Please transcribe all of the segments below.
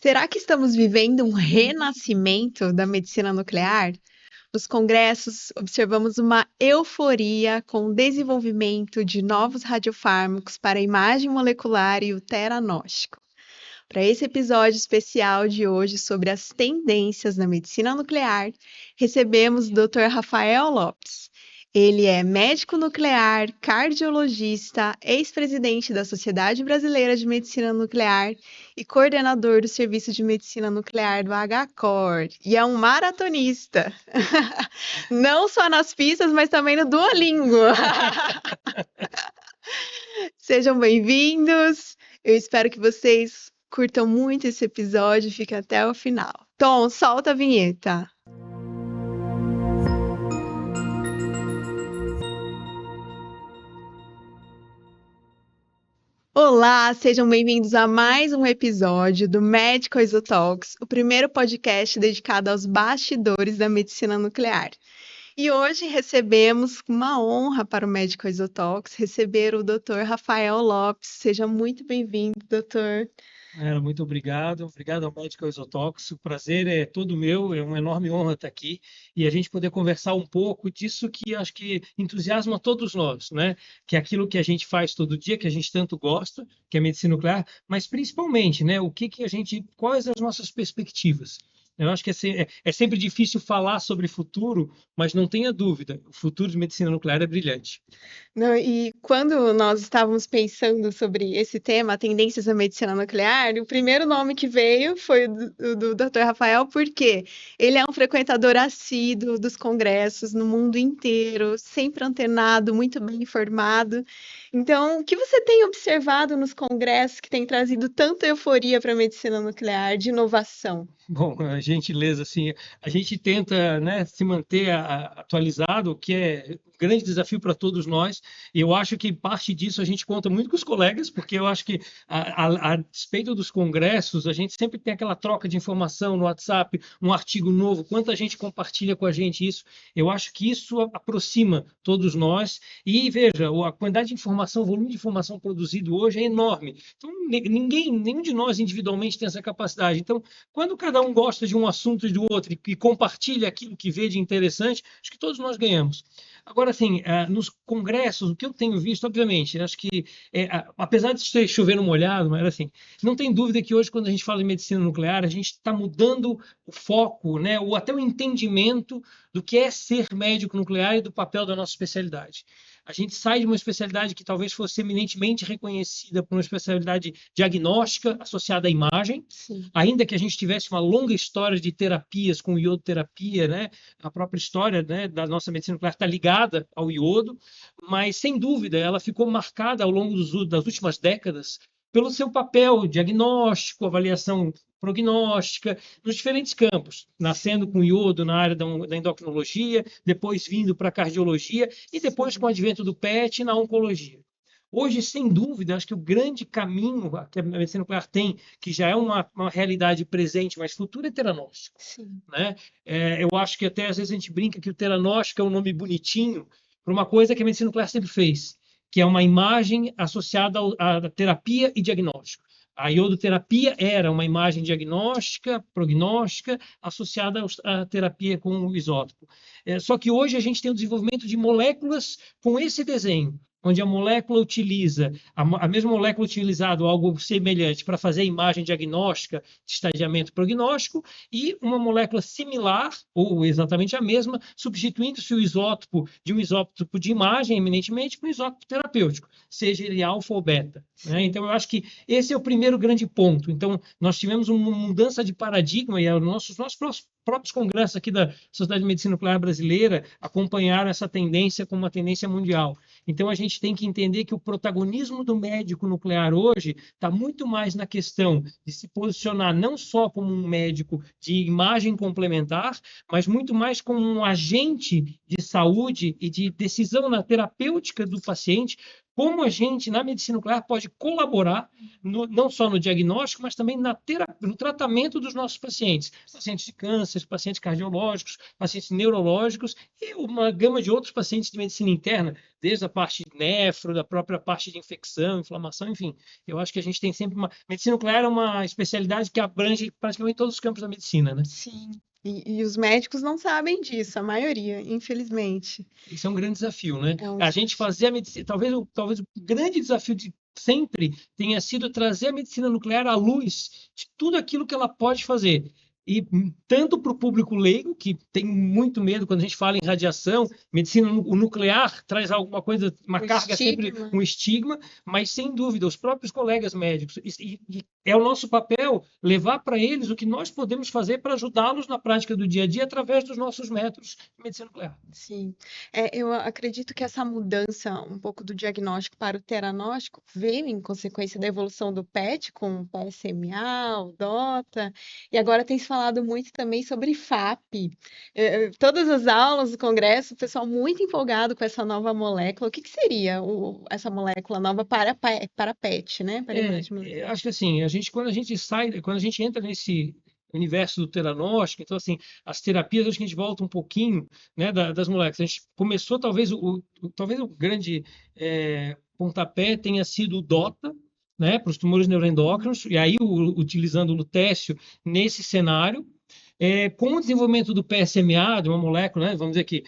Será que estamos vivendo um renascimento da medicina nuclear? Nos congressos, observamos uma euforia com o desenvolvimento de novos radiofármacos para a imagem molecular e o teranóstico. Para esse episódio especial de hoje sobre as tendências na medicina nuclear, recebemos o Dr. Rafael Lopes. Ele é médico nuclear, cardiologista, ex-presidente da Sociedade Brasileira de Medicina Nuclear e coordenador do Serviço de Medicina Nuclear do HCOR. E é um maratonista, não só nas pistas, mas também no Duolingo. Sejam bem-vindos. Eu espero que vocês curtam muito esse episódio e fiquem até o final. Tom, solta a vinheta. Olá, sejam bem-vindos a mais um episódio do Medical Isotalks, o primeiro podcast dedicado aos bastidores da medicina nuclear. E hoje recebemos uma honra para o Medical Isotalks receber o Dr. Rafael Lopes. Seja muito bem-vindo, doutor. Muito obrigado. Obrigado ao Medical Isotox. O prazer é todo meu, é uma enorme honra estar aqui e a gente poder conversar um pouco disso que acho que entusiasma todos nós, né? Que é aquilo que a gente faz todo dia, que a gente tanto gosta, que é a medicina nuclear, mas principalmente, né? Quais as nossas perspectivas? Eu acho que é sempre difícil falar sobre futuro, mas não tenha dúvida, o futuro de medicina nuclear é brilhante. Não, e quando nós estávamos pensando sobre esse tema, tendências da medicina nuclear, o primeiro nome que veio foi o do Dr. Rafael, porque ele é um frequentador assíduo dos congressos no mundo inteiro, sempre antenado, muito bem informado. Então, o que você tem observado nos congressos que tem trazido tanta euforia para a medicina nuclear, de inovação? Bom, a gentileza, assim, a gente tenta, né, se manter atualizado, o que é um grande desafio para todos nós. E eu acho que parte disso a gente conta muito com os colegas, porque eu acho que, a despeito dos congressos, a gente sempre tem aquela troca de informação no WhatsApp, um artigo novo, quanta gente compartilha com a gente isso. Eu acho que isso aproxima todos nós. E veja, a quantidade de informação, o volume de informação produzido hoje é enorme. Então, nenhum de nós individualmente tem essa capacidade. Então, quando cada um gosta de um assunto e do outro e compartilha aquilo que vê de interessante, acho que todos nós ganhamos. Agora, assim, nos congressos, o que eu tenho visto, obviamente, acho que, apesar de ter chovendo molhado, mas assim, não tem dúvida que hoje, quando a gente fala em medicina nuclear, a gente está mudando o foco, né, ou até o entendimento do que é ser médico nuclear e do papel da nossa especialidade. A gente sai de uma especialidade que talvez fosse eminentemente reconhecida por uma especialidade diagnóstica associada à imagem, Sim. ainda que a gente tivesse uma longa história de terapias com iodoterapia, né? A própria história, né, da nossa medicina nuclear está ligada ao iodo, mas sem dúvida ela ficou marcada ao longo das últimas décadas pelo seu papel diagnóstico, avaliação prognóstica, nos diferentes campos, nascendo com iodo na área da endocrinologia, depois vindo para a cardiologia e depois com o advento do PET na oncologia. Hoje, sem dúvida, acho que o grande caminho que a medicina nuclear tem, que já é uma realidade presente, mas futuro, é teranóstico. Sim. Né? Eu acho que até às vezes a gente brinca que o teranóstico é um nome bonitinho para uma coisa que a medicina nuclear sempre fez, que é uma imagem associada à terapia e diagnóstico. A iodoterapia era uma imagem diagnóstica, prognóstica, associada à terapia com o isótopo. Só que hoje a gente tem o desenvolvimento de moléculas com esse desenho, onde a molécula utiliza, a mesma molécula utilizada, algo semelhante, para fazer a imagem diagnóstica de estadiamento prognóstico, e uma molécula similar, ou exatamente a mesma, substituindo-se o isótopo de um isótopo de imagem, eminentemente, por um isótopo terapêutico, seja ele alfa ou beta. Né? Então, eu acho que esse é o primeiro grande ponto. Então, nós tivemos uma mudança de paradigma, e os nossos próprios congressos aqui da Sociedade de Medicina Nuclear Brasileira acompanharam essa tendência como uma tendência mundial. Então, a gente tem que entender que o protagonismo do médico nuclear hoje está muito mais na questão de se posicionar não só como um médico de imagem complementar, mas muito mais como um agente de saúde e de decisão na terapêutica do paciente, como a gente, na medicina nuclear, pode colaborar, não só no diagnóstico, mas também no tratamento dos nossos pacientes. Pacientes de câncer, pacientes cardiológicos, pacientes neurológicos e uma gama de outros pacientes de medicina interna, desde a parte de nefro, da própria parte de infecção, inflamação, enfim. Eu acho que a gente tem sempre uma... Medicina nuclear é uma especialidade que abrange praticamente todos os campos da medicina, né? Sim. E os médicos não sabem disso, a maioria, infelizmente. Isso é um grande desafio, né? É um A gente fazer a medicina, talvez o grande desafio de sempre tenha sido trazer a medicina nuclear à luz de tudo aquilo que ela pode fazer. E tanto para o público leigo, que tem muito medo quando a gente fala em radiação, medicina nuclear traz alguma coisa, uma carga sempre, um estigma, mas sem dúvida, os próprios colegas médicos. E é o nosso papel levar para eles o que nós podemos fazer para ajudá-los na prática do dia a dia através dos nossos métodos de medicina nuclear. Sim, eu acredito que essa mudança um pouco do diagnóstico para o teranóstico veio em consequência da evolução do PET com o PSMA, o DOTA, e agora tem se falado muito também sobre FAP. Todas as aulas do congresso, o pessoal muito empolgado com essa nova molécula. O que seria essa molécula nova para PET, né? Para imagem molecular. Acho que assim, quando a gente entra nesse universo do teranóstico, então assim, as terapias, acho que a gente volta um pouquinho, né, das moléculas. A gente começou, talvez o grande pontapé tenha sido o DOTA, né, para os tumores neuroendócrinos, e aí utilizando o lutécio nesse cenário, com o desenvolvimento do PSMA, de uma molécula, né, vamos dizer que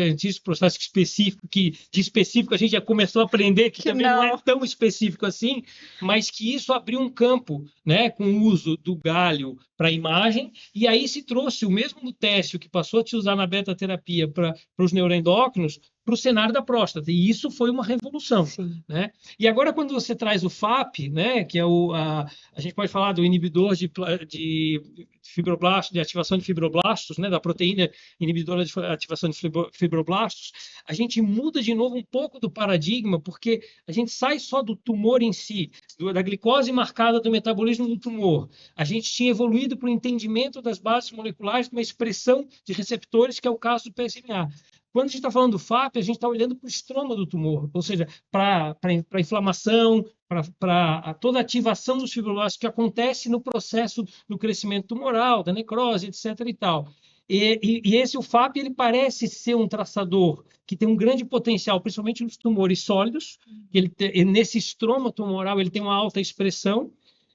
antígeno prostático específico, que de específico a gente já começou a aprender que também não é tão específico assim, mas que isso abriu um campo, né, com o uso do galho para imagem, e aí se trouxe o mesmo lutécio que passou a se usar na beta-terapia para os neuroendócrinos, para o cenário da próstata, e isso foi uma revolução, né? E agora quando você traz o FAP, né, que é a gente pode falar do inibidor de fibroblastos, de ativação de fibroblastos, né, da proteína inibidora de ativação de fibroblastos, a gente muda de novo um pouco do paradigma, porque a gente sai só do tumor em si, da glicose marcada do metabolismo do tumor. A gente tinha evoluído para o entendimento das bases moleculares de uma expressão de receptores, que é o caso do PSMA. Quando a gente está falando do FAP, a gente está olhando para o estroma do tumor, ou seja, para a inflamação, para toda a ativação dos fibroblastos que acontece no processo do crescimento tumoral, da necrose, etc. e tal. O FAP, ele parece ser um traçador que tem um grande potencial, principalmente nos tumores sólidos, nesse estroma tumoral ele tem uma alta expressão,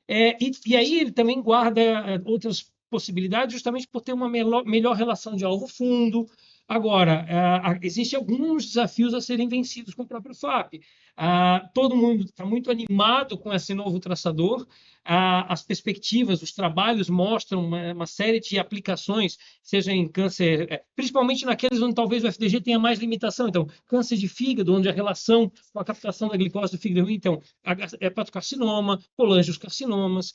e aí ele também guarda outras possibilidades, justamente por ter uma melhor relação de alvo-fundo. Agora, existem alguns desafios a serem vencidos com o próprio FAP. Todo mundo está muito animado com esse novo traçador. As perspectivas, os trabalhos mostram uma série de aplicações, seja em câncer, principalmente naqueles onde talvez o FDG tenha mais limitação. Então, câncer de fígado, onde a relação com a captação da glicose do fígado é ruim. Então, hepatocarcinoma, colangiocarcinomas,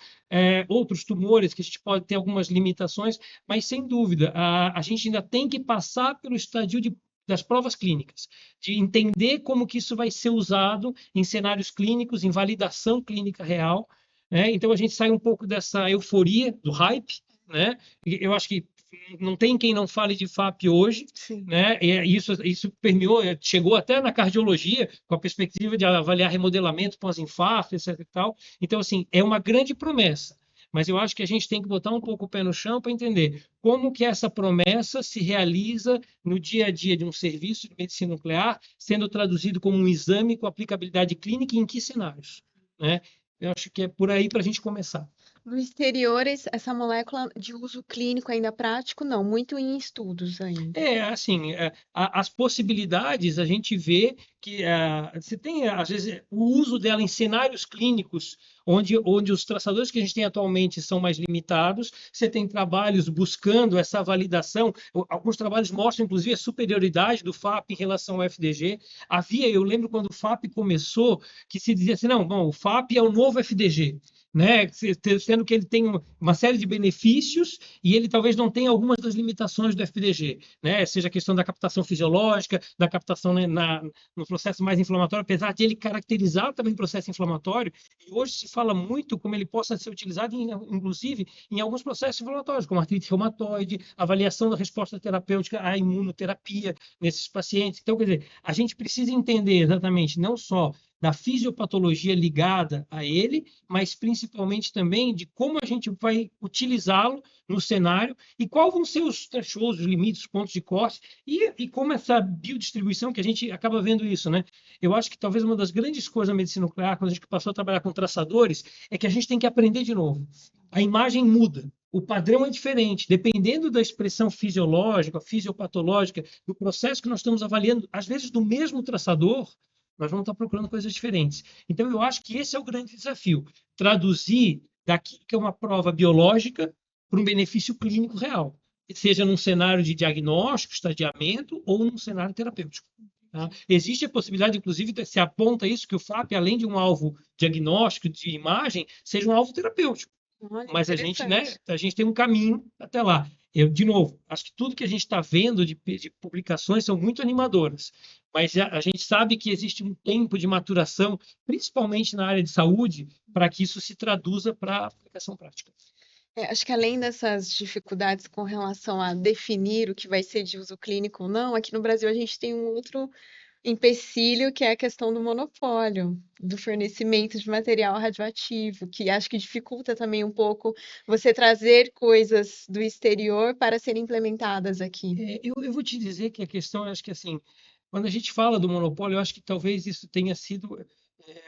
outros tumores que a gente pode ter algumas limitações, mas sem dúvida, a gente ainda tem que passar pelo estadio das provas clínicas, de entender como que isso vai ser usado em cenários clínicos, em validação clínica real, né? Então a gente sai um pouco dessa euforia, do hype, né? Eu acho que não tem quem não fale de FAP hoje, né? E isso permeou, chegou até na cardiologia, com a perspectiva de avaliar remodelamento pós-infarto, etc. e tal. Então, assim, é uma grande promessa. Mas eu acho que a gente tem que botar um pouco o pé no chão para entender como que essa promessa se realiza no dia a dia de um serviço de medicina nuclear, sendo traduzido como um exame com aplicabilidade clínica e em que cenários, né? Eu acho que é por aí para a gente começar. No exterior, essa molécula de uso clínico ainda prático, não, muito em estudos ainda. Assim, as possibilidades a gente vê que você tem, às vezes, o uso dela em cenários clínicos, onde os traçadores que a gente tem atualmente são mais limitados, você tem trabalhos buscando essa validação, alguns trabalhos mostram, inclusive, a superioridade do FAP em relação ao FDG. Eu lembro quando o FAP começou, que se dizia assim, não, bom, o FAP é o novo FDG. né? Sendo que ele tem uma série de benefícios e ele talvez não tenha algumas das limitações do FDG, né? Seja a questão da captação fisiológica, da captação, né, no processo mais inflamatório, apesar de ele caracterizar também o processo inflamatório, e hoje se fala muito como ele possa ser utilizado, inclusive, em alguns processos inflamatórios, como artrite reumatoide, avaliação da resposta terapêutica à imunoterapia nesses pacientes. Então, quer dizer, a gente precisa entender exatamente não só da fisiopatologia ligada a ele, mas principalmente também de como a gente vai utilizá-lo no cenário e quais vão ser os thresholds, os limites, os pontos de corte e como essa biodistribuição, que a gente acaba vendo isso, né? Eu acho que talvez uma das grandes coisas da medicina nuclear, quando a gente passou a trabalhar com traçadores, é que a gente tem que aprender de novo. A imagem muda. O padrão é diferente, dependendo da expressão fisiológica, fisiopatológica, do processo que nós estamos avaliando, às vezes do mesmo traçador, nós vamos estar procurando coisas diferentes. Então, eu acho que esse é o grande desafio: traduzir daquilo que é uma prova biológica para um benefício clínico real, seja num cenário de diagnóstico, estadiamento ou num cenário terapêutico. Tá? Existe a possibilidade, inclusive, se aponta isso, que o FAP, além de um alvo diagnóstico de imagem, seja um alvo terapêutico. Olha, Mas a gente, né, interessante. a gente tem um caminho até lá. Eu, de novo, acho que tudo que a gente está vendo de publicações são muito animadoras, mas a gente sabe que existe um tempo de maturação, principalmente na área de saúde, para que isso se traduza para a aplicação prática. Acho que além dessas dificuldades com relação a definir o que vai ser de uso clínico ou não, aqui no Brasil a gente tem um outro empecilho que é a questão do monopólio, do fornecimento de material radioativo, que acho que dificulta também um pouco você trazer coisas do exterior para serem implementadas aqui. Eu vou te dizer que a questão, eu acho que assim, quando a gente fala do monopólio, eu acho que talvez isso tenha sido é,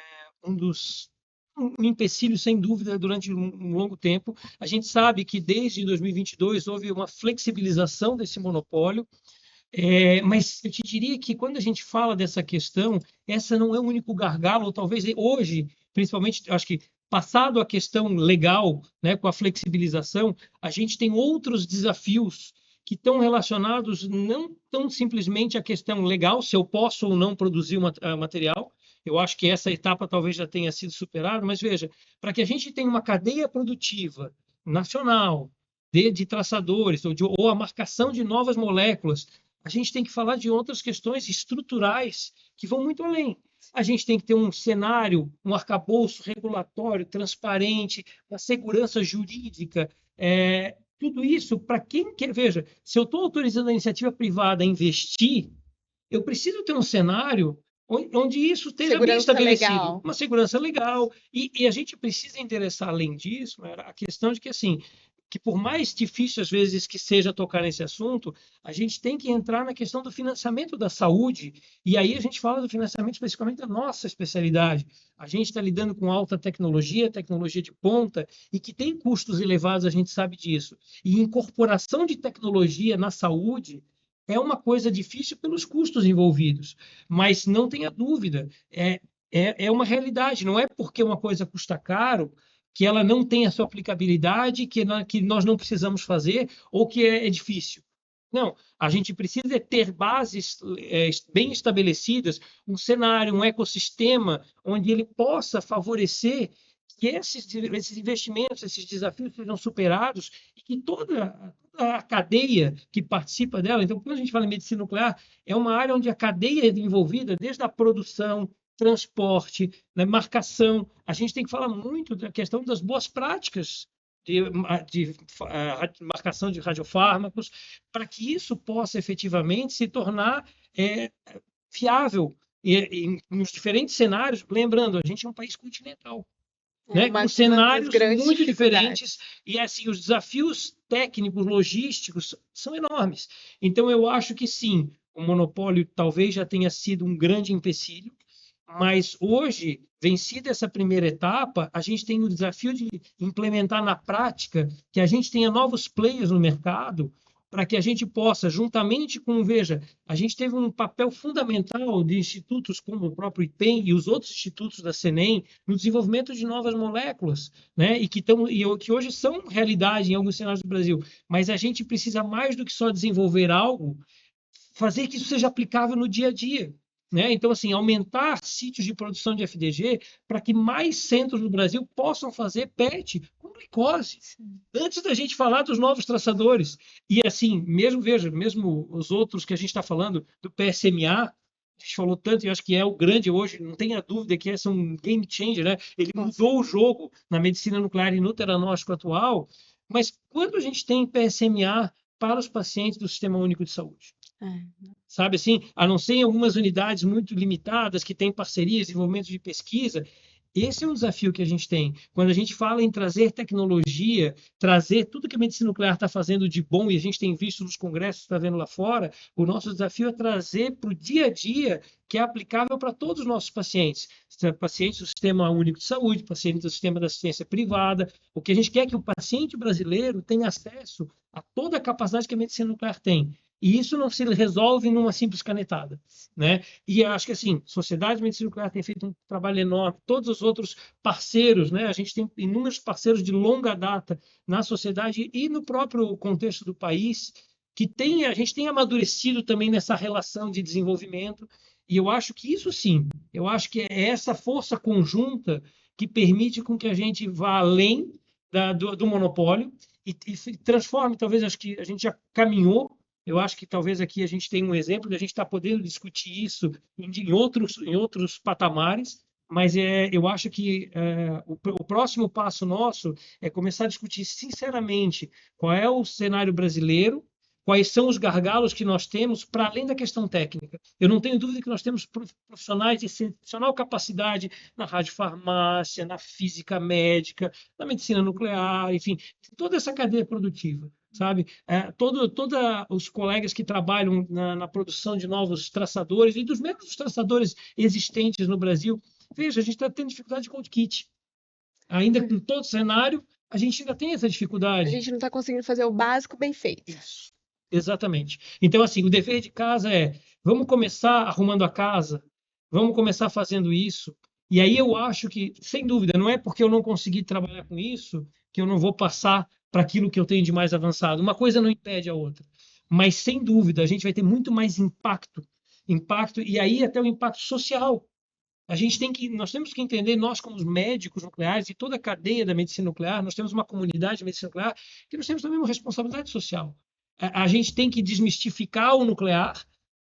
um empecilho, sem dúvida, durante um longo tempo. A gente sabe que desde 2022 houve uma flexibilização desse monopólio, mas eu te diria que quando a gente fala dessa questão, essa não é o único gargalo, ou talvez hoje, principalmente, eu acho que passado a questão legal, né, com a flexibilização, a gente tem outros desafios que estão relacionados não tão simplesmente à questão legal, se eu posso ou não produzir material. Eu acho que essa etapa talvez já tenha sido superada, mas veja, para que a gente tenha uma cadeia produtiva nacional de traçadores ou a marcação de novas moléculas, a gente tem que falar de outras questões estruturais que vão muito além. A gente tem que ter um cenário, um arcabouço regulatório transparente, uma segurança jurídica, tudo isso para quem quer. Veja, se eu estou autorizando a iniciativa privada a investir, eu preciso ter um cenário onde isso esteja bem Segurança estabelecido, legal. uma segurança legal, e a gente precisa endereçar, além disso, né, a questão de que, assim, que por mais difícil às vezes que seja tocar nesse assunto, a gente tem que entrar na questão do financiamento da saúde, e aí a gente fala do financiamento especificamente da nossa especialidade. A gente está lidando com alta tecnologia, tecnologia de ponta, e que tem custos elevados, a gente sabe disso. E incorporação de tecnologia na saúde é uma coisa difícil pelos custos envolvidos, mas não tenha dúvida, é uma realidade. Não é porque uma coisa custa caro que ela não tem a sua aplicabilidade, que nós não precisamos fazer ou que é difícil. Não, a gente precisa ter bases bem estabelecidas, um cenário, um ecossistema onde ele possa favorecer que esses investimentos, esses desafios sejam superados e que toda a cadeia que participa dela. Então, quando a gente fala em medicina nuclear, é uma área onde a cadeia é envolvida desde a produção, transporte, né, marcação. A gente tem que falar muito da questão das boas práticas de marcação de radiofármacos, para que isso possa efetivamente se tornar viável nos diferentes cenários. Lembrando, a gente é um país continental, É né, com uma das cenários grandes muito dificuldades. diferentes e assim os desafios técnicos, logísticos são enormes. Então eu acho que sim, o monopólio talvez já tenha sido um grande empecilho, mas hoje, vencida essa primeira etapa, a gente tem o desafio de implementar na prática, que a gente tenha novos players no mercado, para que a gente possa, juntamente com, veja, a gente teve um papel fundamental de institutos como o próprio IPEM e os outros institutos da CENEM no desenvolvimento de novas moléculas, né? Que hoje são realidade em alguns cenários do Brasil. Mas a gente precisa mais do que só desenvolver algo, fazer que isso seja aplicável no dia a dia. né? Então, assim, aumentar sítios de produção de FDG para que mais centros no Brasil possam fazer PET com glicose. Sim. Antes da gente falar dos novos traçadores. E assim, mesmo, veja, mesmo os outros que a gente está falando, do PSMA, a gente falou tanto, e acho que é o grande hoje, não tenha dúvida que esse é um game changer, né? Ele mudou o jogo na medicina nuclear e no teranóstico atual, mas quando a gente tem PSMA para os pacientes do Sistema Único de Saúde? É. Sabe assim, a não ser em algumas unidades muito limitadas que têm parcerias, desenvolvimento de pesquisa, esse é um desafio que a gente tem. Quando a gente fala em trazer tecnologia, trazer tudo que a medicina nuclear está fazendo de bom, e a gente tem visto nos congressos, está vendo lá fora, o nosso desafio é trazer para o dia a dia que é aplicável para todos os nossos pacientes. Pacientes do Sistema Único de Saúde, pacientes do Sistema da Assistência Privada. O que a gente quer é que o paciente brasileiro tenha acesso a toda a capacidade que a medicina nuclear tem. E isso não se resolve numa simples canetada, né? E eu acho que assim, a Sociedade de Medicina Nuclear tem feito um trabalho enorme, todos os outros parceiros, né? A gente tem inúmeros parceiros de longa data na sociedade e no próprio contexto do país que a gente tem amadurecido também nessa relação de desenvolvimento. E eu acho que isso sim, eu acho que é essa força conjunta que permite com que a gente vá além do monopólio e transforme, talvez, acho que a gente já caminhou. Eu acho que talvez aqui a gente tenha um exemplo de a gente estar podendo discutir isso em outros patamares, mas eu acho que o próximo passo nosso é começar a discutir sinceramente qual é o cenário brasileiro, quais são os gargalos que nós temos para além da questão técnica. Eu não tenho dúvida que nós temos profissionais de excepcional capacidade na radiofarmácia, na física médica, na medicina nuclear, enfim, toda essa cadeia produtiva, sabe? Todos os colegas que trabalham na produção de novos traçadores e dos mesmos traçadores existentes no Brasil. Veja, a gente está tendo dificuldade com o kit. Ainda com todo o cenário, a gente ainda tem essa A dificuldade. gente não está conseguindo fazer o básico bem feito. Isso. Exatamente. Então, assim, o dever de casa é: vamos começar arrumando a casa, vamos começar fazendo isso. E aí eu acho que, sem dúvida, não é porque eu não consegui trabalhar com isso que eu não vou passar para aquilo que eu tenho de mais avançado. Uma coisa não impede a outra. Mas, sem dúvida, a gente vai ter muito mais impacto, e aí até o impacto social. Nós temos que entender, nós como os médicos nucleares e toda a cadeia da medicina nuclear, nós temos uma comunidade de medicina nuclear que nós temos também uma responsabilidade social. A gente tem que desmistificar o nuclear,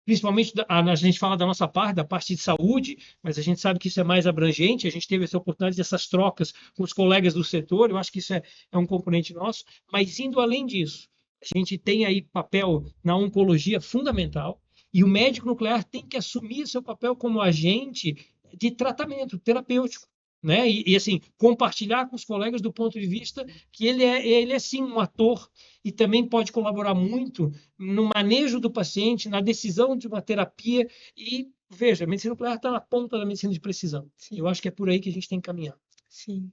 principalmente a gente fala da nossa parte, da parte de saúde, mas a gente sabe que isso é mais abrangente, a gente teve essa oportunidade dessas trocas com os colegas do setor, eu acho que isso é um componente nosso, mas indo além disso, a gente tem aí papel na oncologia fundamental, e o médico nuclear tem que assumir seu papel como agente de tratamento terapêutico, né? Assim, compartilhar com os colegas do ponto de vista que ele é sim um ator e também pode colaborar muito no manejo do paciente, na decisão de uma terapia. E veja, a medicina nuclear está na ponta da medicina de precisão. Sim. Eu acho que é por aí que a gente tem que caminhar. Sim.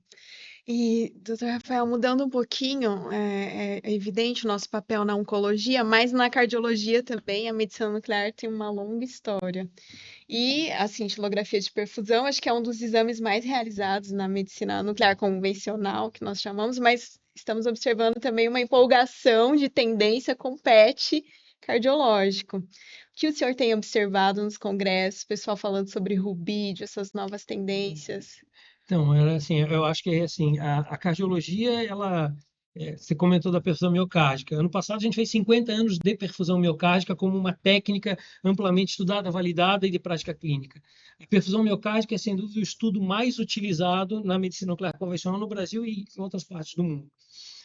E, doutor Rafael, mudando um pouquinho, é evidente o nosso papel na oncologia, mas na cardiologia também a medicina nuclear tem uma longa história. E a cintilografia de perfusão, acho que é um dos exames mais realizados na medicina nuclear convencional, que nós chamamos, mas estamos observando também uma empolgação de tendência com PET cardiológico. O que o senhor tem observado nos congressos, pessoal falando sobre rubídio, essas novas tendências? Então, era assim, eu acho que é assim, a cardiologia, você comentou da perfusão miocárdica. Ano passado a gente fez 50 anos de perfusão miocárdica como uma técnica amplamente estudada, validada e de prática clínica. A perfusão miocárdica é, sem dúvida, o estudo mais utilizado na medicina nuclear convencional no Brasil e em outras partes do mundo.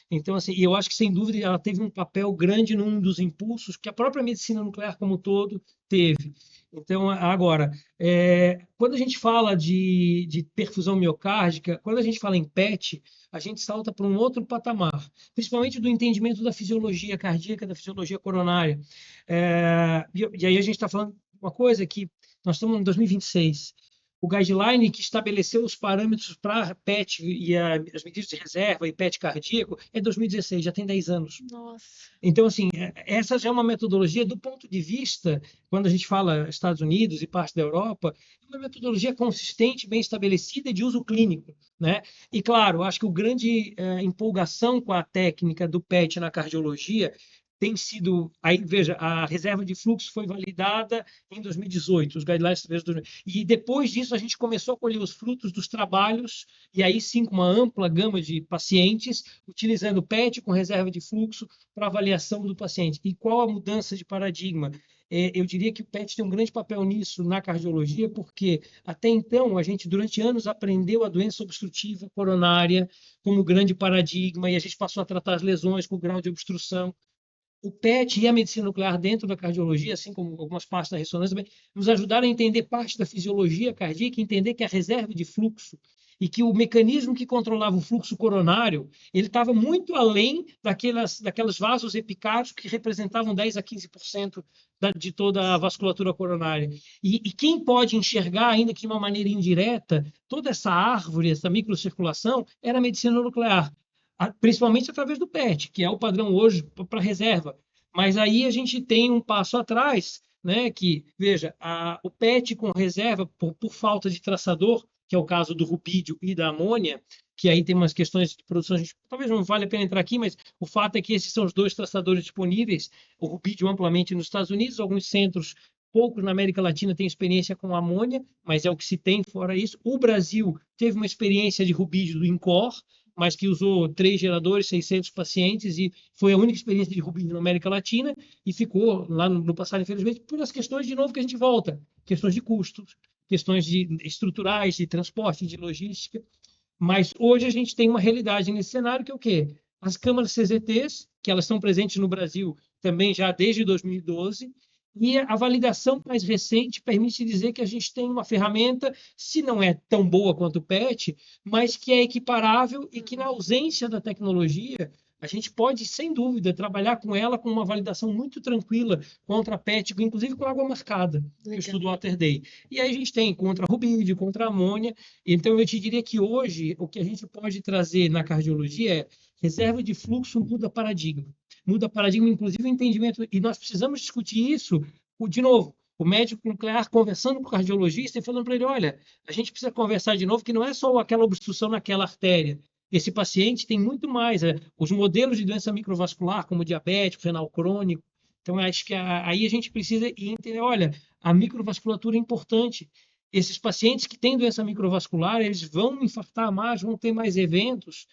Então, assim, eu acho que, sem dúvida, ela teve um papel grande num dos impulsos que a própria medicina nuclear como um todo teve. Então, agora, quando a gente fala de perfusão miocárdica, quando a gente fala em PET, a gente salta para um outro patamar, principalmente do entendimento da fisiologia cardíaca, da fisiologia coronária. E aí a gente está falando uma coisa que nós estamos em 2026. O guideline que estabeleceu os parâmetros para PET e as medidas de reserva e PET cardíaco é 2016, já tem 10 anos. Nossa. Então, assim, essa já é uma metodologia do ponto de vista, quando a gente fala Estados Unidos e parte da Europa, é uma metodologia consistente, bem estabelecida de uso clínico, né? E, claro, acho que o grande empolgação com a técnica do PET na cardiologia tem sido. Aí, veja, a reserva de fluxo foi validada em 2018, os guidelines de 2018. E depois disso, a gente começou a colher os frutos dos trabalhos, e aí sim, com uma ampla gama de pacientes, utilizando PET com reserva de fluxo para avaliação do paciente. E qual a mudança de paradigma? Eu diria que o PET tem um grande papel nisso na cardiologia, porque até então a gente, durante anos, aprendeu a doença obstrutiva coronária como grande paradigma, e a gente passou a tratar as lesões com grau de obstrução. O PET e a medicina nuclear dentro da cardiologia, assim como algumas partes da ressonância, também, nos ajudaram a entender parte da fisiologia cardíaca, entender que a reserva de fluxo e que o mecanismo que controlava o fluxo coronário, ele estava muito além daquelas vasos epicárdios que representavam 10 a 15% de toda a vasculatura coronária. E quem pode enxergar, ainda que de uma maneira indireta, toda essa árvore, essa microcirculação, era a medicina nuclear, principalmente através do PET, que é o padrão hoje para reserva. Mas aí a gente tem um passo atrás, né, que, veja, o PET com reserva, por falta de traçador, que é o caso do rubídio e da amônia, que aí tem umas questões de produção, talvez não vale a pena entrar aqui, mas o fato é que esses são os dois traçadores disponíveis, o rubídio amplamente nos Estados Unidos, alguns centros, poucos na América Latina têm experiência com amônia, mas é o que se tem fora isso. O Brasil teve uma experiência de rubídio do INCOR, mas que usou 3 geradores, 600 pacientes, e foi a única experiência de rubídio na América Latina, e ficou lá no passado, infelizmente, por as questões, de novo, que a gente volta, questões de custos, questões estruturais, de transporte, de logística. Mas hoje a gente tem uma realidade nesse cenário que é o quê? As câmaras CZTs, que elas estão presentes no Brasil também já desde 2012, e a validação mais recente permite dizer que a gente tem uma ferramenta, se não é tão boa quanto o PET, mas que é equiparável e que, na ausência da tecnologia, a gente pode, sem dúvida, trabalhar com ela com uma validação muito tranquila contra PET, inclusive com água marcada, que eu estudo Water Day. E aí a gente tem contra rubídio, contra amônia. Então, eu te diria que hoje o que a gente pode trazer na cardiologia é reserva de fluxo muda paradigma, inclusive o entendimento, e nós precisamos discutir isso, de novo, o médico nuclear conversando com o cardiologista e falando para ele, olha, a gente precisa conversar de novo, que não é só aquela obstrução naquela artéria, esse paciente tem muito mais, os modelos de doença microvascular, como diabético, renal crônico, então acho que aí a gente precisa entender, olha, a microvasculatura é importante, esses pacientes que têm doença microvascular, eles vão infartar mais, vão ter mais eventos,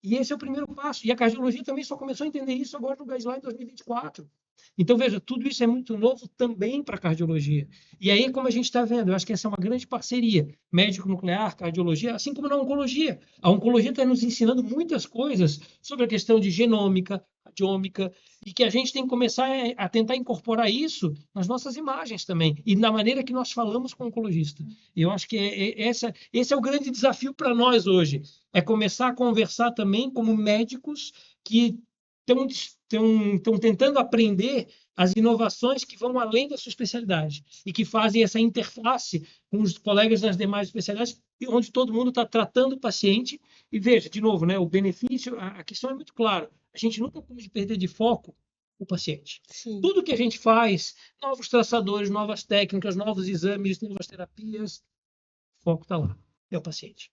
e esse é o primeiro passo. E a cardiologia também só começou a entender isso agora no Guideline 2024. Então, veja, tudo isso é muito novo também para a cardiologia. E aí, como a gente está vendo, eu acho que essa é uma grande parceria, médico nuclear, cardiologia, assim como na oncologia. A oncologia está nos ensinando muitas coisas sobre a questão de genômica, radiômica, e que a gente tem que começar a tentar incorporar isso nas nossas imagens também, e na maneira que nós falamos com o oncologista. E eu acho que esse é o grande desafio para nós hoje, é começar a conversar também como médicos que estão tentando aprender as inovações que vão além da sua especialidade e que fazem essa interface com os colegas das demais especialidades, onde todo mundo está tratando o paciente. E veja, de novo, né, o benefício, a questão é muito clara. A gente nunca pode perder de foco o paciente. Sim. Tudo que a gente faz, novos traçadores, novas técnicas, novos exames, novas terapias, o foco está lá, é o paciente.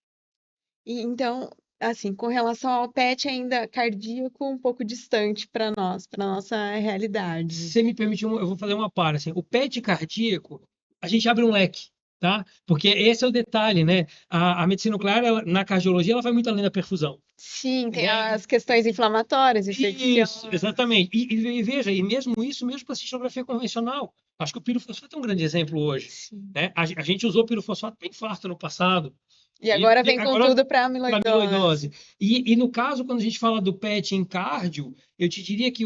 E então, assim, com relação ao PET ainda cardíaco, um pouco distante para nós, para nossa realidade. Se você me permite, eu vou fazer uma para. Assim, o PET cardíaco, a gente abre um leque, tá? Porque esse é o detalhe, né? A medicina nuclear, na cardiologia, ela vai muito além da perfusão. Sim, tem Né? as questões inflamatórias, Isso, infecciosas. exatamente. E veja, e mesmo isso, mesmo para a cintilografia convencional. Acho que o pirofosfato é um grande exemplo hoje. Sim. Né? A gente usou pirofosfato para infarto no passado. E agora vem com agora, tudo para para amiloidose. amiloidose. E no caso, quando a gente fala do PET em cardio, eu te diria que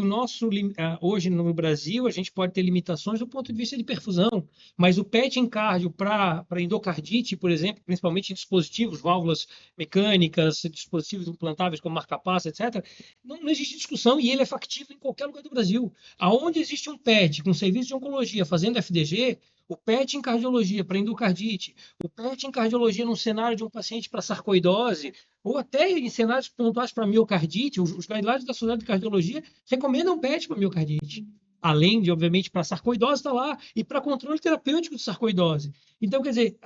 hoje no Brasil, a gente pode ter limitações do ponto de vista de perfusão, mas o PET em cardio para endocardite, por exemplo, principalmente em dispositivos, válvulas mecânicas, dispositivos implantáveis como marca-passo, etc., não existe discussão e ele é factível em qualquer lugar do Brasil. Aonde existe um PET com serviço de oncologia fazendo FDG, o PET em cardiologia para endocardite, o PET em cardiologia num cenário de um paciente para sarcoidose, ou até em cenários pontuais para miocardite, os guidelines da Sociedade de Cardiologia recomendam PET para miocardite. Além de, obviamente, para sarcoidose está lá, e para controle terapêutico de sarcoidose. Então, quer dizer,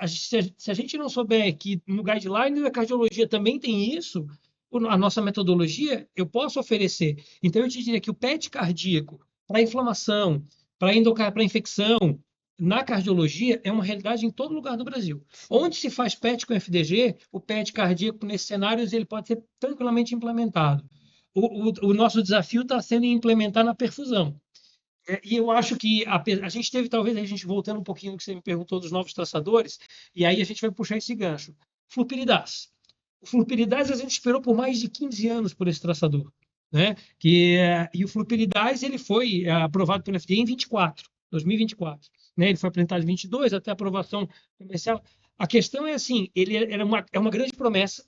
se a gente não souber que no guideline da cardiologia também tem isso, a nossa metodologia, eu posso oferecer. Então, eu te diria que o PET cardíaco para inflamação, para infecção, na cardiologia é uma realidade em todo lugar do Brasil. Onde se faz PET com FDG, o PET cardíaco nesses cenários ele pode ser tranquilamente implementado. O nosso desafio está sendo em implementar na perfusão. E eu acho que a gente teve, talvez, a gente voltando um pouquinho no que você me perguntou dos novos traçadores, e aí a gente vai puxar esse gancho. Flurpiridaz. O Flurpiridaz a gente esperou por mais de 15 anos por esse traçador, né? E o Flurpiridaz ele foi aprovado pelo FDA em 2024, né? Ele foi apresentado em 22 até a aprovação comercial. A questão é assim, é uma grande promessa.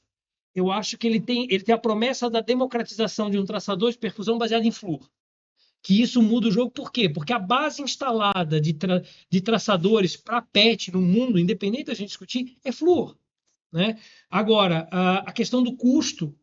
Eu acho que ele tem a promessa da democratização de um traçador de perfusão baseado em flúor, que isso muda o jogo. Por quê? Porque a base instalada de traçadores para PET no mundo, independente da gente discutir, é flúor, né? Agora, a questão do custo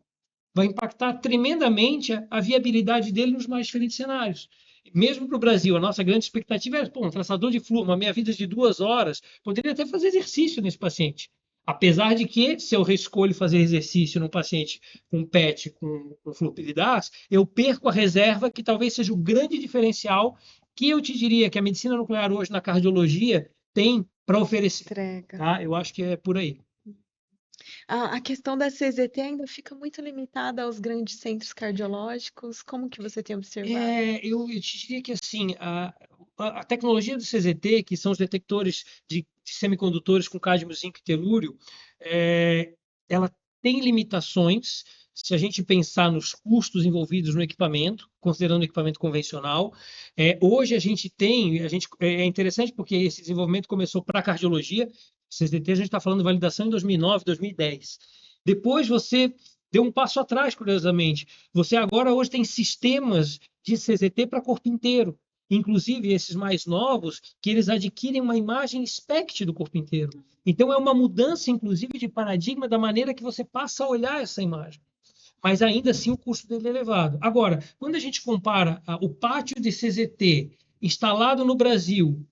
vai impactar tremendamente a viabilidade dele nos mais diferentes cenários. Mesmo para o Brasil, a nossa grande expectativa é, pô, um traçador de flúor, uma meia-vida de 2 horas, poderia até fazer exercício nesse paciente. Apesar de que, se eu reescolho fazer exercício num paciente com PET, com fluoropilidase, eu perco a reserva, que talvez seja o grande diferencial que eu te diria que a medicina nuclear hoje na cardiologia tem para oferecer. Entrega. Tá? Eu acho que é por aí. A questão da CZT ainda fica muito limitada aos grandes centros cardiológicos. Como que você tem observado? Eu te diria que assim, a tecnologia do CZT, que são os detectores de semicondutores com cádmio, zinco e telúrio, ela tem limitações se a gente pensar nos custos envolvidos no equipamento, considerando o equipamento convencional. Hoje é interessante porque esse desenvolvimento começou para a cardiologia. CZT a gente está falando de validação em 2009, 2010. Depois você deu um passo atrás, curiosamente. Você agora hoje tem sistemas de CZT para corpo inteiro, inclusive esses mais novos, que eles adquirem uma imagem SPECT do corpo inteiro. Então é uma mudança, inclusive, de paradigma da maneira que você passa a olhar essa imagem. Mas ainda assim o custo dele é elevado. Agora, quando a gente compara o pátio de CZT instalado no Brasil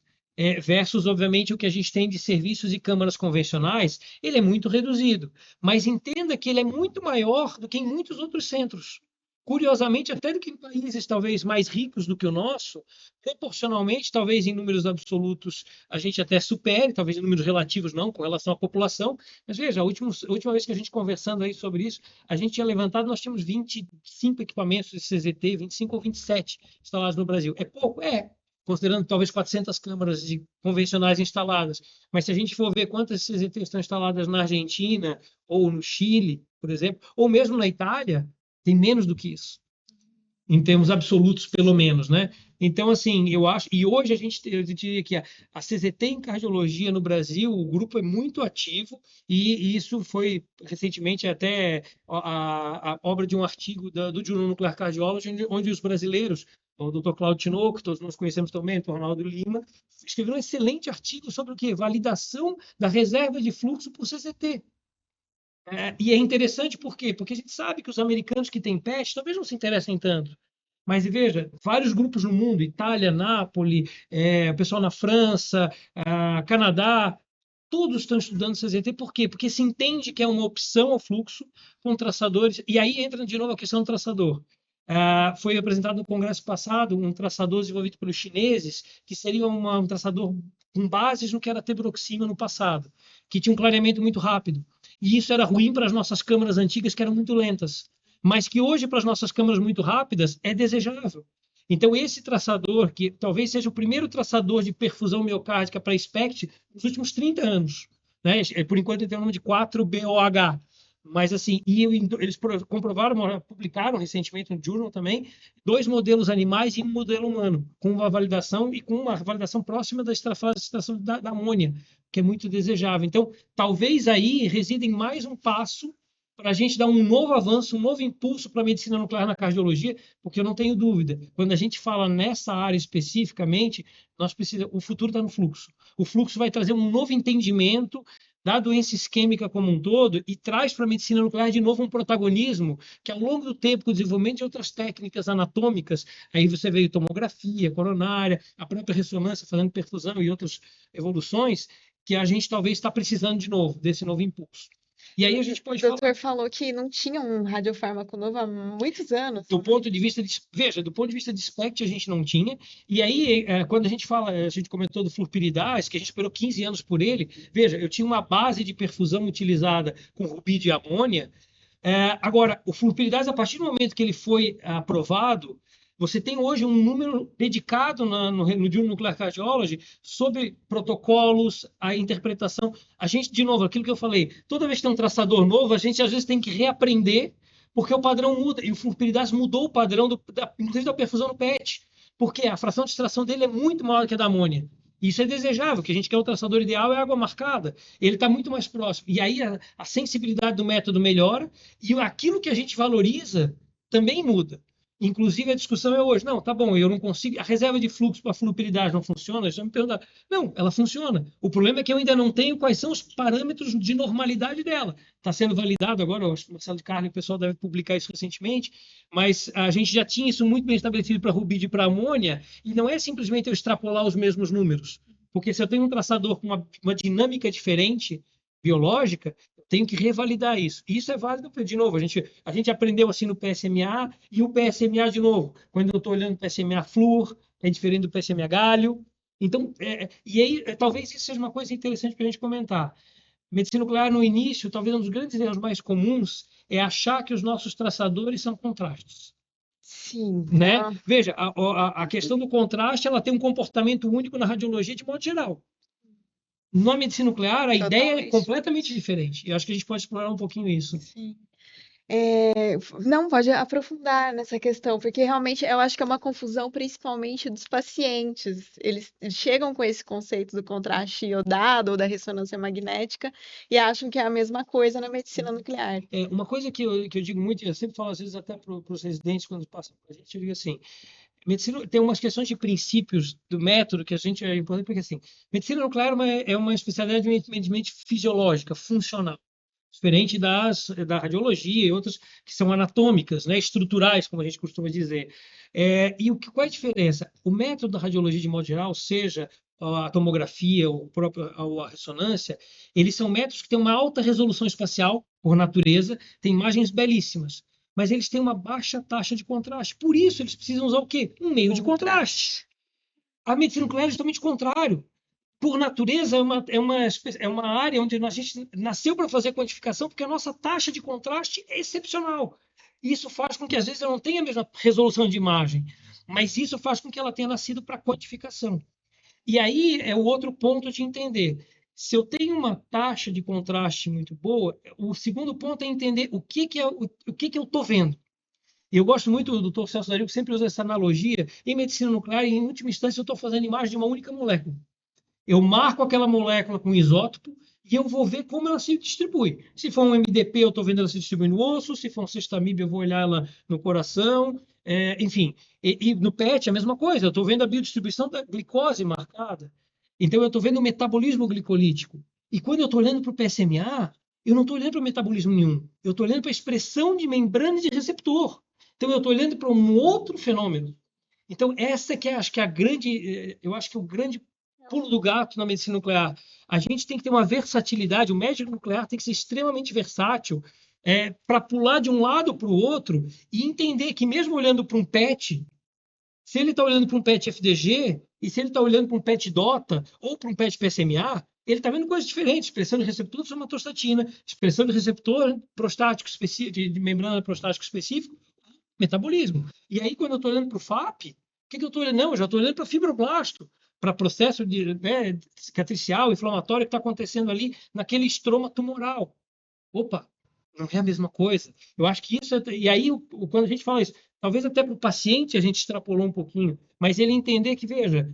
versus, obviamente, o que a gente tem de serviços e câmaras convencionais, ele é muito reduzido. Mas entenda que ele é muito maior do que em muitos outros centros. Curiosamente, até do que em países talvez mais ricos do que o nosso, proporcionalmente, talvez em números absolutos a gente até supere, talvez em números relativos não, com relação à população. Mas veja, a última vez que a gente conversando aí sobre isso, a gente tinha levantado, nós tínhamos 25 equipamentos de CZT, 25 ou 27 instalados no Brasil. É pouco? É, considerando talvez 400 câmaras convencionais instaladas. Mas se a gente for ver quantas CZT estão instaladas na Argentina ou no Chile, por exemplo, ou mesmo na Itália, tem menos do que isso. Em termos absolutos, pelo menos, né? Então, assim, eu acho... E hoje eu diria que a CZT em cardiologia no Brasil, o grupo é muito ativo e isso foi recentemente até a obra de um artigo do Journal Nuclear Cardiology, onde os brasileiros, o Dr. Claudio Tinoco, que todos nós conhecemos também, o Ronaldo Lima, escreveram um excelente artigo sobre o quê? Validação da reserva de fluxo por CZT. E é interessante por quê? Porque a gente sabe que os americanos que têm PET talvez não se interessem tanto. Mas veja, vários grupos no mundo, Itália, Nápoles, o pessoal na França, Canadá, todos estão estudando CZT. Por quê? Porque se entende que é uma opção ao fluxo com traçadores. E aí entra de novo a questão do traçador. Foi apresentado no congresso passado um traçador desenvolvido pelos chineses, que seria um traçador com bases no que era tebroxima no passado, que tinha um clareamento muito rápido. E isso era ruim para as nossas câmaras antigas, que eram muito lentas, mas que hoje, para as nossas câmaras muito rápidas, é desejável. Então, esse traçador, que talvez seja o primeiro traçador de perfusão miocárdica para SPECT nos últimos 30 anos, né? Por enquanto ele tem o nome de 4BOH, mas assim, eles comprovaram, publicaram recentemente no Journal também, 2 modelos animais e um modelo humano, com uma validação e com uma validação próxima da extrafase da amônia, que é muito desejável. Então, talvez aí residem mais um passo para a gente dar um novo avanço, um novo impulso para a medicina nuclear na cardiologia, porque eu não tenho dúvida, quando a gente fala nessa área especificamente, o futuro está no fluxo. O fluxo vai trazer um novo entendimento da doença isquêmica como um todo e traz para a medicina nuclear de novo um protagonismo que ao longo do tempo, com o desenvolvimento de outras técnicas anatômicas, aí você vê tomografia coronária, a própria ressonância fazendo perfusão e outras evoluções, que a gente talvez está precisando de novo, desse novo impulso. E aí a gente O pode falar doutor falou que não tinha um radiofármaco novo há muitos anos. do ponto de vista de, veja, do ponto de vista de SPECT a gente não tinha, e aí quando a gente fala, a gente comentou do flurpiridaz, que a gente esperou 15 anos por ele, veja, eu tinha uma base de perfusão utilizada com rubi de amônia. Agora, o flurpiridaz, a partir do momento que ele foi aprovado, você tem hoje um número dedicado no Journal Nuclear Cardiology sobre protocolos, a interpretação. A gente, de novo, aquilo que eu falei, toda vez que tem um traçador novo, a gente às vezes tem que reaprender, porque o padrão muda. E o flurpiridaz mudou o padrão, inclusive da perfusão no PET, porque a fração de extração dele é muito maior que a da amônia. Isso é desejável, que a gente quer o traçador ideal é água marcada. Ele está muito mais próximo. E aí a sensibilidade do método melhora e aquilo que a gente valoriza também muda. Inclusive, a discussão é hoje. Não, tá bom, eu não consigo. A reserva de fluxo para flupilidade não funciona? Já me perguntaram. Não, ela funciona. O problema é que eu ainda não tenho quais são os parâmetros de normalidade dela. Está sendo validado agora, eu acho que o Marcelo de Carne, o pessoal deve publicar isso recentemente, mas a gente já tinha isso muito bem estabelecido para rubide e para amônia, e não é simplesmente eu extrapolar os mesmos números. Porque se eu tenho um traçador com uma dinâmica diferente, biológica, tenho que revalidar isso. E isso é válido, de novo, a gente aprendeu assim no PSMA e o PSMA de novo. Quando eu estou olhando o PSMA flúor, é diferente do PSMA galho. Então, e aí, talvez isso seja uma coisa interessante para a gente comentar. Medicina nuclear, no início, talvez um dos grandes erros mais comuns é achar que os nossos traçadores são contrastes. Sim. Né? Veja, a questão do contraste ela tem um comportamento único na radiologia de modo geral. Na medicina nuclear, a ideia é completamente diferente. Eu acho que a gente pode explorar um pouquinho isso. Sim. Não, pode aprofundar nessa questão, porque realmente eu acho que é uma confusão principalmente dos pacientes. Eles chegam com esse conceito do contraste iodado ou da ressonância magnética e acham que é a mesma coisa na medicina nuclear. Uma coisa que eu digo muito, eu sempre falo às vezes até para os residentes quando passam para a gente, eu digo assim, medicina tem umas questões de princípios do método que a gente é importante, porque assim, medicina nuclear é uma especialidade evidentemente fisiológica, funcional. Diferente da radiologia e outras que são anatômicas, né, estruturais, como a gente costuma dizer. Qual é a diferença? O método da radiologia, de modo geral, seja a tomografia ou a ressonância, eles são métodos que têm uma alta resolução espacial, por natureza, têm imagens belíssimas, mas eles têm uma baixa taxa de contraste. Por isso, eles precisam usar o quê? Um meio de contraste. A medicina nuclear é justamente o contrário. Por natureza, é uma área onde a gente nasceu para fazer quantificação, porque a nossa taxa de contraste é excepcional. Isso faz com que, às vezes, eu não tenha a mesma resolução de imagem, mas isso faz com que ela tenha nascido para quantificação. E aí é o outro ponto de entender. Se eu tenho uma taxa de contraste muito boa, o segundo ponto é entender o que eu estou vendo. Eu gosto muito do Dr. Celso Dario, que sempre usa essa analogia. Em medicina nuclear, em última instância, eu estou fazendo imagem de uma única molécula. Eu marco aquela molécula com isótopo e eu vou ver como ela se distribui. Se for um MDP, eu estou vendo ela se distribuir no osso. Se for um cistamíbio, eu vou olhar ela no coração. Enfim, e no PET, a mesma coisa. Eu estou vendo a biodistribuição da glicose marcada. Então, eu estou vendo o metabolismo glicolítico. E quando eu estou olhando para o PSMA, eu não estou olhando para o metabolismo nenhum. Eu estou olhando para a expressão de membrana de receptor. Então, eu estou olhando para um outro fenômeno. Então, essa que acho que é a grande, eu acho que o grande pulo do gato na medicina nuclear. A gente tem que ter uma versatilidade, o médico nuclear tem que ser extremamente versátil para pular de um lado para o outro e entender que mesmo olhando para um PET, se ele está olhando para um PET FDG e se ele está olhando para um PET DOTA ou para um PET PSMA, ele está vendo coisas diferentes, expressão de receptor de somatostatina, expressão de receptor prostático específico, de membrana prostático específico, metabolismo. E aí, quando eu estou olhando para o FAP, o que eu estou olhando? Não, eu já estou olhando para fibroblasto, para processo cicatricial, inflamatório que está acontecendo ali naquele estroma tumoral. Opa, não é a mesma coisa. Eu acho que isso e aí, quando a gente fala isso, talvez até para o paciente a gente extrapolou um pouquinho, mas ele entender que, veja,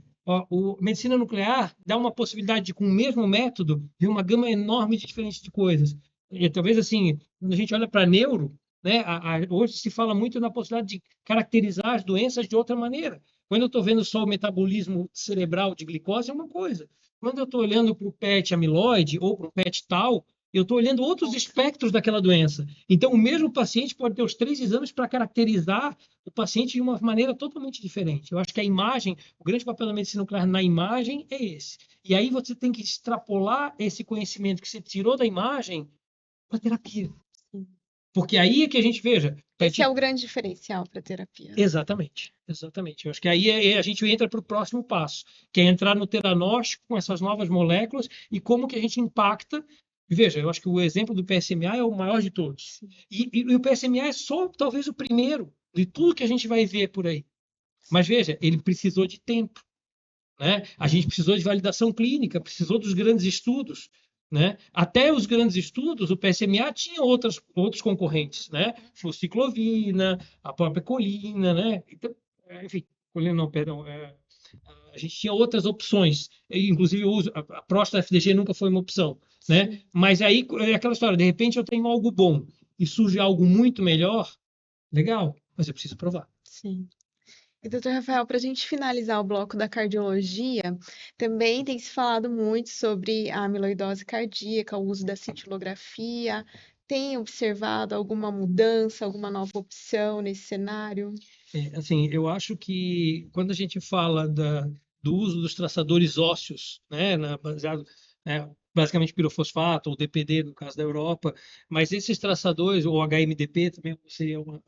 medicina nuclear dá uma possibilidade de, com o mesmo método, ver uma gama enorme de diferentes de coisas. E talvez, assim, quando a gente olha para neuro, né, hoje se fala muito na possibilidade de caracterizar as doenças de outra maneira. Quando eu estou vendo só o metabolismo cerebral de glicose, é uma coisa. Quando eu estou olhando para o PET amiloide ou para o PET tal, eu estou olhando outros espectros daquela doença. Então, o mesmo paciente pode ter os 3 exames para caracterizar o paciente de uma maneira totalmente diferente. Eu acho que a imagem, o grande papel da medicina nuclear na imagem é esse. E aí você tem que extrapolar esse conhecimento que você tirou da imagem para terapia. Sim. Porque aí é que a gente veja. Esse é o grande diferencial para a terapia. Exatamente, exatamente. Eu acho que aí a gente entra para o próximo passo, que é entrar no teranóstico com essas novas moléculas e como que a gente impacta. Veja, eu acho que o exemplo do PSMA é o maior de todos. E o PSMA é só talvez o primeiro de tudo que a gente vai ver por aí. Mas veja, ele precisou de tempo, né? A gente precisou de validação clínica, precisou dos grandes estudos, né? Até os grandes estudos, o PSMA tinha outros concorrentes, né? Fluciclovina, a própria colina, né? Então, enfim, colina não, perdão, a gente tinha outras opções, inclusive a próstata FDG nunca foi uma opção, né? Sim. Mas aí é aquela história, de repente eu tenho algo bom e surge algo muito melhor, legal, mas eu preciso provar. Sim. E, doutor Rafael, para a gente finalizar o bloco da cardiologia, também tem se falado muito sobre a amiloidose cardíaca, o uso da cintilografia. Tem observado alguma mudança, alguma nova opção nesse cenário? Assim, eu acho que quando a gente fala do uso dos traçadores ósseos, né, baseado, né, basicamente pirofosfato ou DPD, no caso da Europa, mas esses traçadores, ou HMDP também seria uma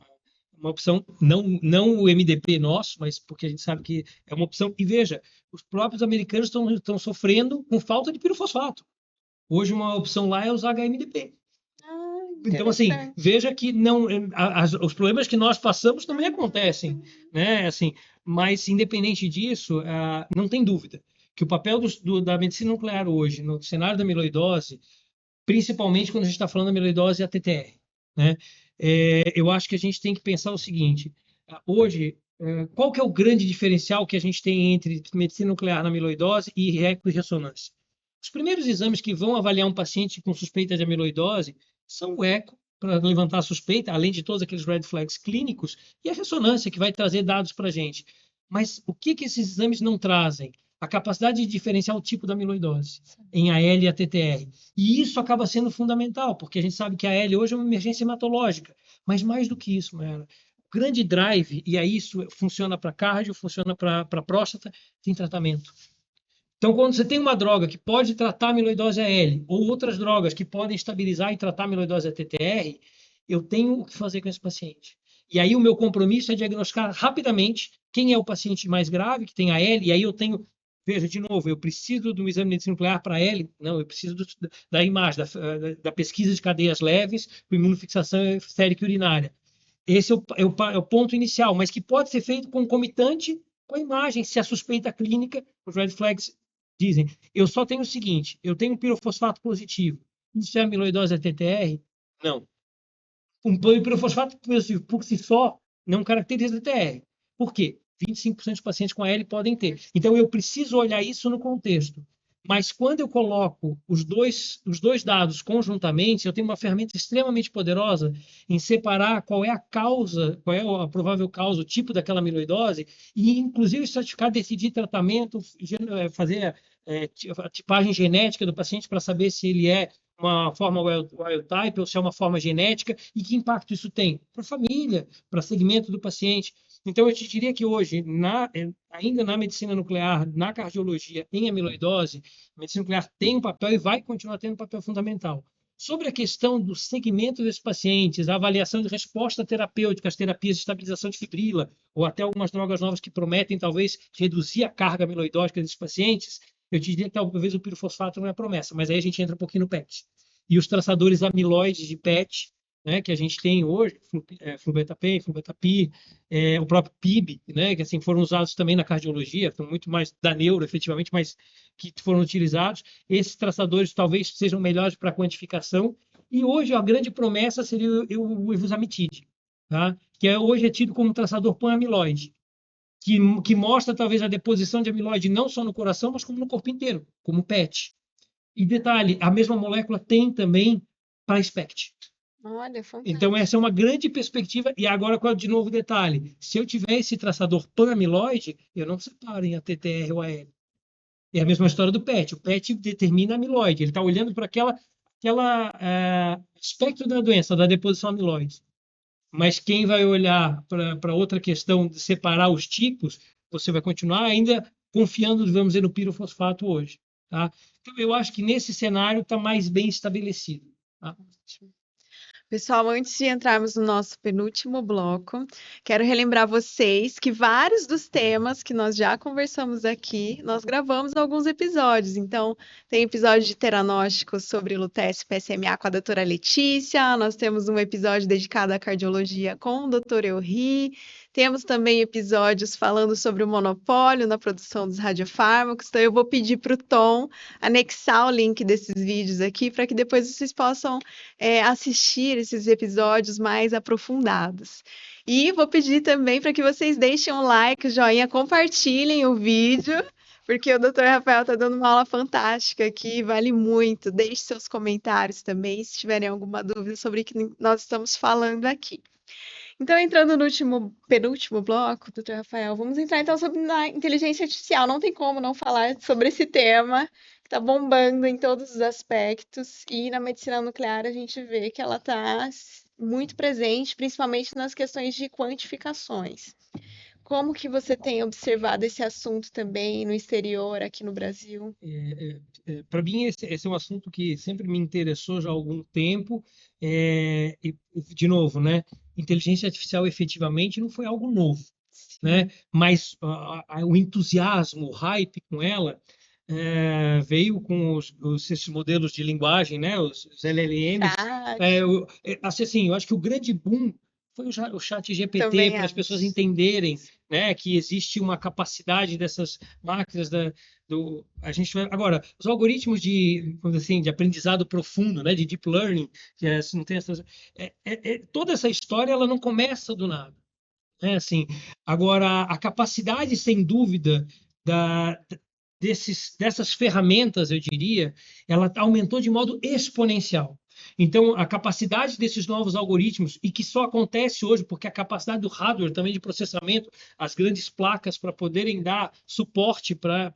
opção, não o MDP nosso, mas porque a gente sabe que é uma opção. E veja, os próprios americanos estão sofrendo com falta de pirofosfato. Hoje uma opção lá é usar HMDP. Ah, Então, assim, interessante. veja que não, os problemas que nós passamos também acontecem, né? Assim, mas, independente disso, não tem dúvida que o papel da medicina nuclear hoje, no cenário da amiloidose, principalmente quando a gente está falando da amiloidose e a TTR, né? Eu acho que a gente tem que pensar o seguinte: hoje, qual que é o grande diferencial que a gente tem entre medicina nuclear na amiloidose e eco e ressonância? Os primeiros exames que vão avaliar um paciente com suspeita de amiloidose são o eco, para levantar a suspeita, além de todos aqueles red flags clínicos, e a ressonância, que vai trazer dados para a gente. Mas o que esses exames não trazem? A capacidade de diferenciar o tipo da amiloidose em AL e a TTR. E isso acaba sendo fundamental, porque a gente sabe que a AL hoje é uma emergência hematológica. Mas mais do que isso, Mayara, o grande drive, e aí isso funciona para cardio, funciona para próstata, tem tratamento. Então, quando você tem uma droga que pode tratar a amiloidose AL ou outras drogas que podem estabilizar e tratar a amiloidose ATTR, eu tenho o que fazer com esse paciente. E aí o meu compromisso é diagnosticar rapidamente quem é o paciente mais grave, que tem AL, e aí eu tenho, veja, de novo, eu preciso de um exame de medicina nuclear para AL? Não, eu preciso da imagem, da pesquisa de cadeias leves, com imunofixação sérica urinária. Esse é o ponto inicial, mas que pode ser feito concomitante com a imagem, se a suspeita clínica, os red flags dizem. Eu só tenho o seguinte: eu tenho pirofosfato positivo. Isso é amiloidose TTR? Não. Um pirofosfato positivo por si só não caracteriza TTR. Por quê? 25% dos pacientes com AL podem ter. Então, eu preciso olhar isso no contexto. Mas quando eu coloco os dois dados conjuntamente, eu tenho uma ferramenta extremamente poderosa em separar qual é a causa, qual é a provável causa, o tipo daquela amiloidose, e inclusive estratificar, decidir tratamento, fazer a tipagem genética do paciente para saber se ele é uma forma wild type ou se é uma forma genética e que impacto isso tem para a família, para o segmento do paciente. Então, eu te diria que hoje, ainda na medicina nuclear, na cardiologia, em amiloidose, a medicina nuclear tem um papel e vai continuar tendo um papel fundamental. Sobre a questão do segmento desses pacientes, a avaliação de resposta terapêutica, as terapias de estabilização de fibrila, ou até algumas drogas novas que prometem, talvez, reduzir a carga amiloidótica desses pacientes, eu te diria que talvez o pirofosfato não é a promessa, mas aí a gente entra um pouquinho no PET. E os traçadores amiloides de PET, né, que a gente tem hoje, flubetapen, flubetapi, o próprio PIB, né, que assim foram usados também na cardiologia, são muito mais da neuro, efetivamente, mas que foram utilizados. Esses traçadores talvez sejam melhores para quantificação. E hoje a grande promessa seria o ivosamenib, tá? Que hoje é tido como um traçador pan-amiloide, que mostra talvez a deposição de amiloide não só no coração, mas como no corpo inteiro, como PET. E detalhe, a mesma molécula tem também para SPECT. Olha, Então, fantástico. essa é uma grande perspectiva. E agora, de novo, detalhe: se eu tiver esse traçador pan-amiloide, eu não separo em ATTR ou AL. É a mesma história do PET. O PET determina a amiloide. Ele está olhando para aquela aspecto da doença, da deposição amiloide. Mas quem vai olhar para outra questão de separar os tipos, você vai continuar ainda confiando, vamos dizer, no pirofosfato hoje. Tá? Então, eu acho que nesse cenário está mais bem estabelecido. Tá? Pessoal, antes de entrarmos no nosso penúltimo bloco, quero relembrar vocês que vários dos temas que nós já conversamos aqui, nós gravamos alguns episódios. Então, tem episódio de teranóstico sobre Lutece e PSMA com a doutora Letícia, nós temos um episódio dedicado à cardiologia com o doutor Elri, temos também episódios falando sobre o monopólio na produção dos radiofármacos. Então, eu vou pedir para o Tom anexar o link desses vídeos aqui para que depois vocês possam assistir esses episódios mais aprofundados. E vou pedir também para que vocês deixem um like, joinha, compartilhem o vídeo, porque o Dr. Rafael está dando uma aula fantástica aqui, vale muito. Deixe seus comentários também, se tiverem alguma dúvida sobre o que nós estamos falando aqui. Então, entrando no penúltimo bloco, doutor Rafael, vamos entrar então sobre a inteligência artificial. Não tem como não falar sobre esse tema que está bombando em todos os aspectos. E na medicina nuclear a gente vê que ela está muito presente, principalmente nas questões de quantificações. Como que você tem observado esse assunto também no exterior, aqui no Brasil? Para mim, esse é um assunto que sempre me interessou já há algum tempo. De novo, né? Inteligência artificial efetivamente não foi algo novo, né? Mas o entusiasmo, o hype com ela veio com esses modelos de linguagem, né? Os LLMs. Assim, eu acho que o grande boom foi o chat GPT, para as pessoas entenderem, né, que existe uma capacidade dessas máquinas a gente agora, os algoritmos de aprendizado profundo, né, de deep learning, que não tem essas, toda essa história ela não começa do nada, né, assim. Agora, a capacidade, sem dúvida, dessas ferramentas, eu diria, ela aumentou de modo exponencial. Então, a capacidade desses novos algoritmos, e que só acontece hoje porque a capacidade do hardware também de processamento, as grandes placas para poderem dar suporte para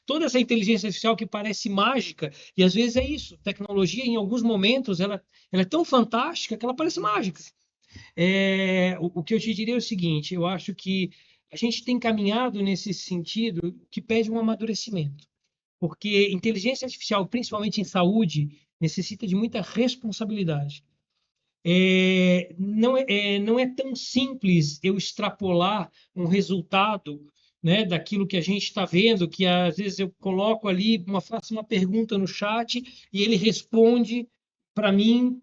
toda essa inteligência artificial que parece mágica, e às vezes é isso, tecnologia em alguns momentos ela é tão fantástica que ela parece mágica. O que eu te diria é o seguinte, eu acho que a gente tem caminhado nesse sentido que pede um amadurecimento, porque inteligência artificial, principalmente em saúde, necessita de muita responsabilidade. Não é tão simples eu extrapolar um resultado, né, daquilo que a gente está vendo, que às vezes eu coloco ali, faço uma pergunta no chat e ele responde para mim.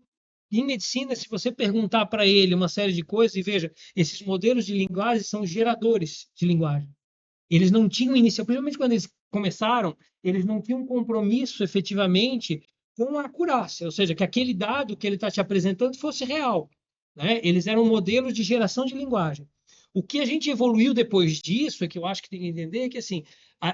Em medicina, se você perguntar para ele uma série de coisas, e veja, esses modelos de linguagem são geradores de linguagem. Eles não tinham inicial, principalmente quando eles começaram, eles não tinham um compromisso efetivamente com a acurácia, ou seja, que aquele dado que ele está te apresentando fosse real, né? Eles eram modelos de geração de linguagem. O que a gente evoluiu depois disso, é que eu acho que tem que entender, é que assim,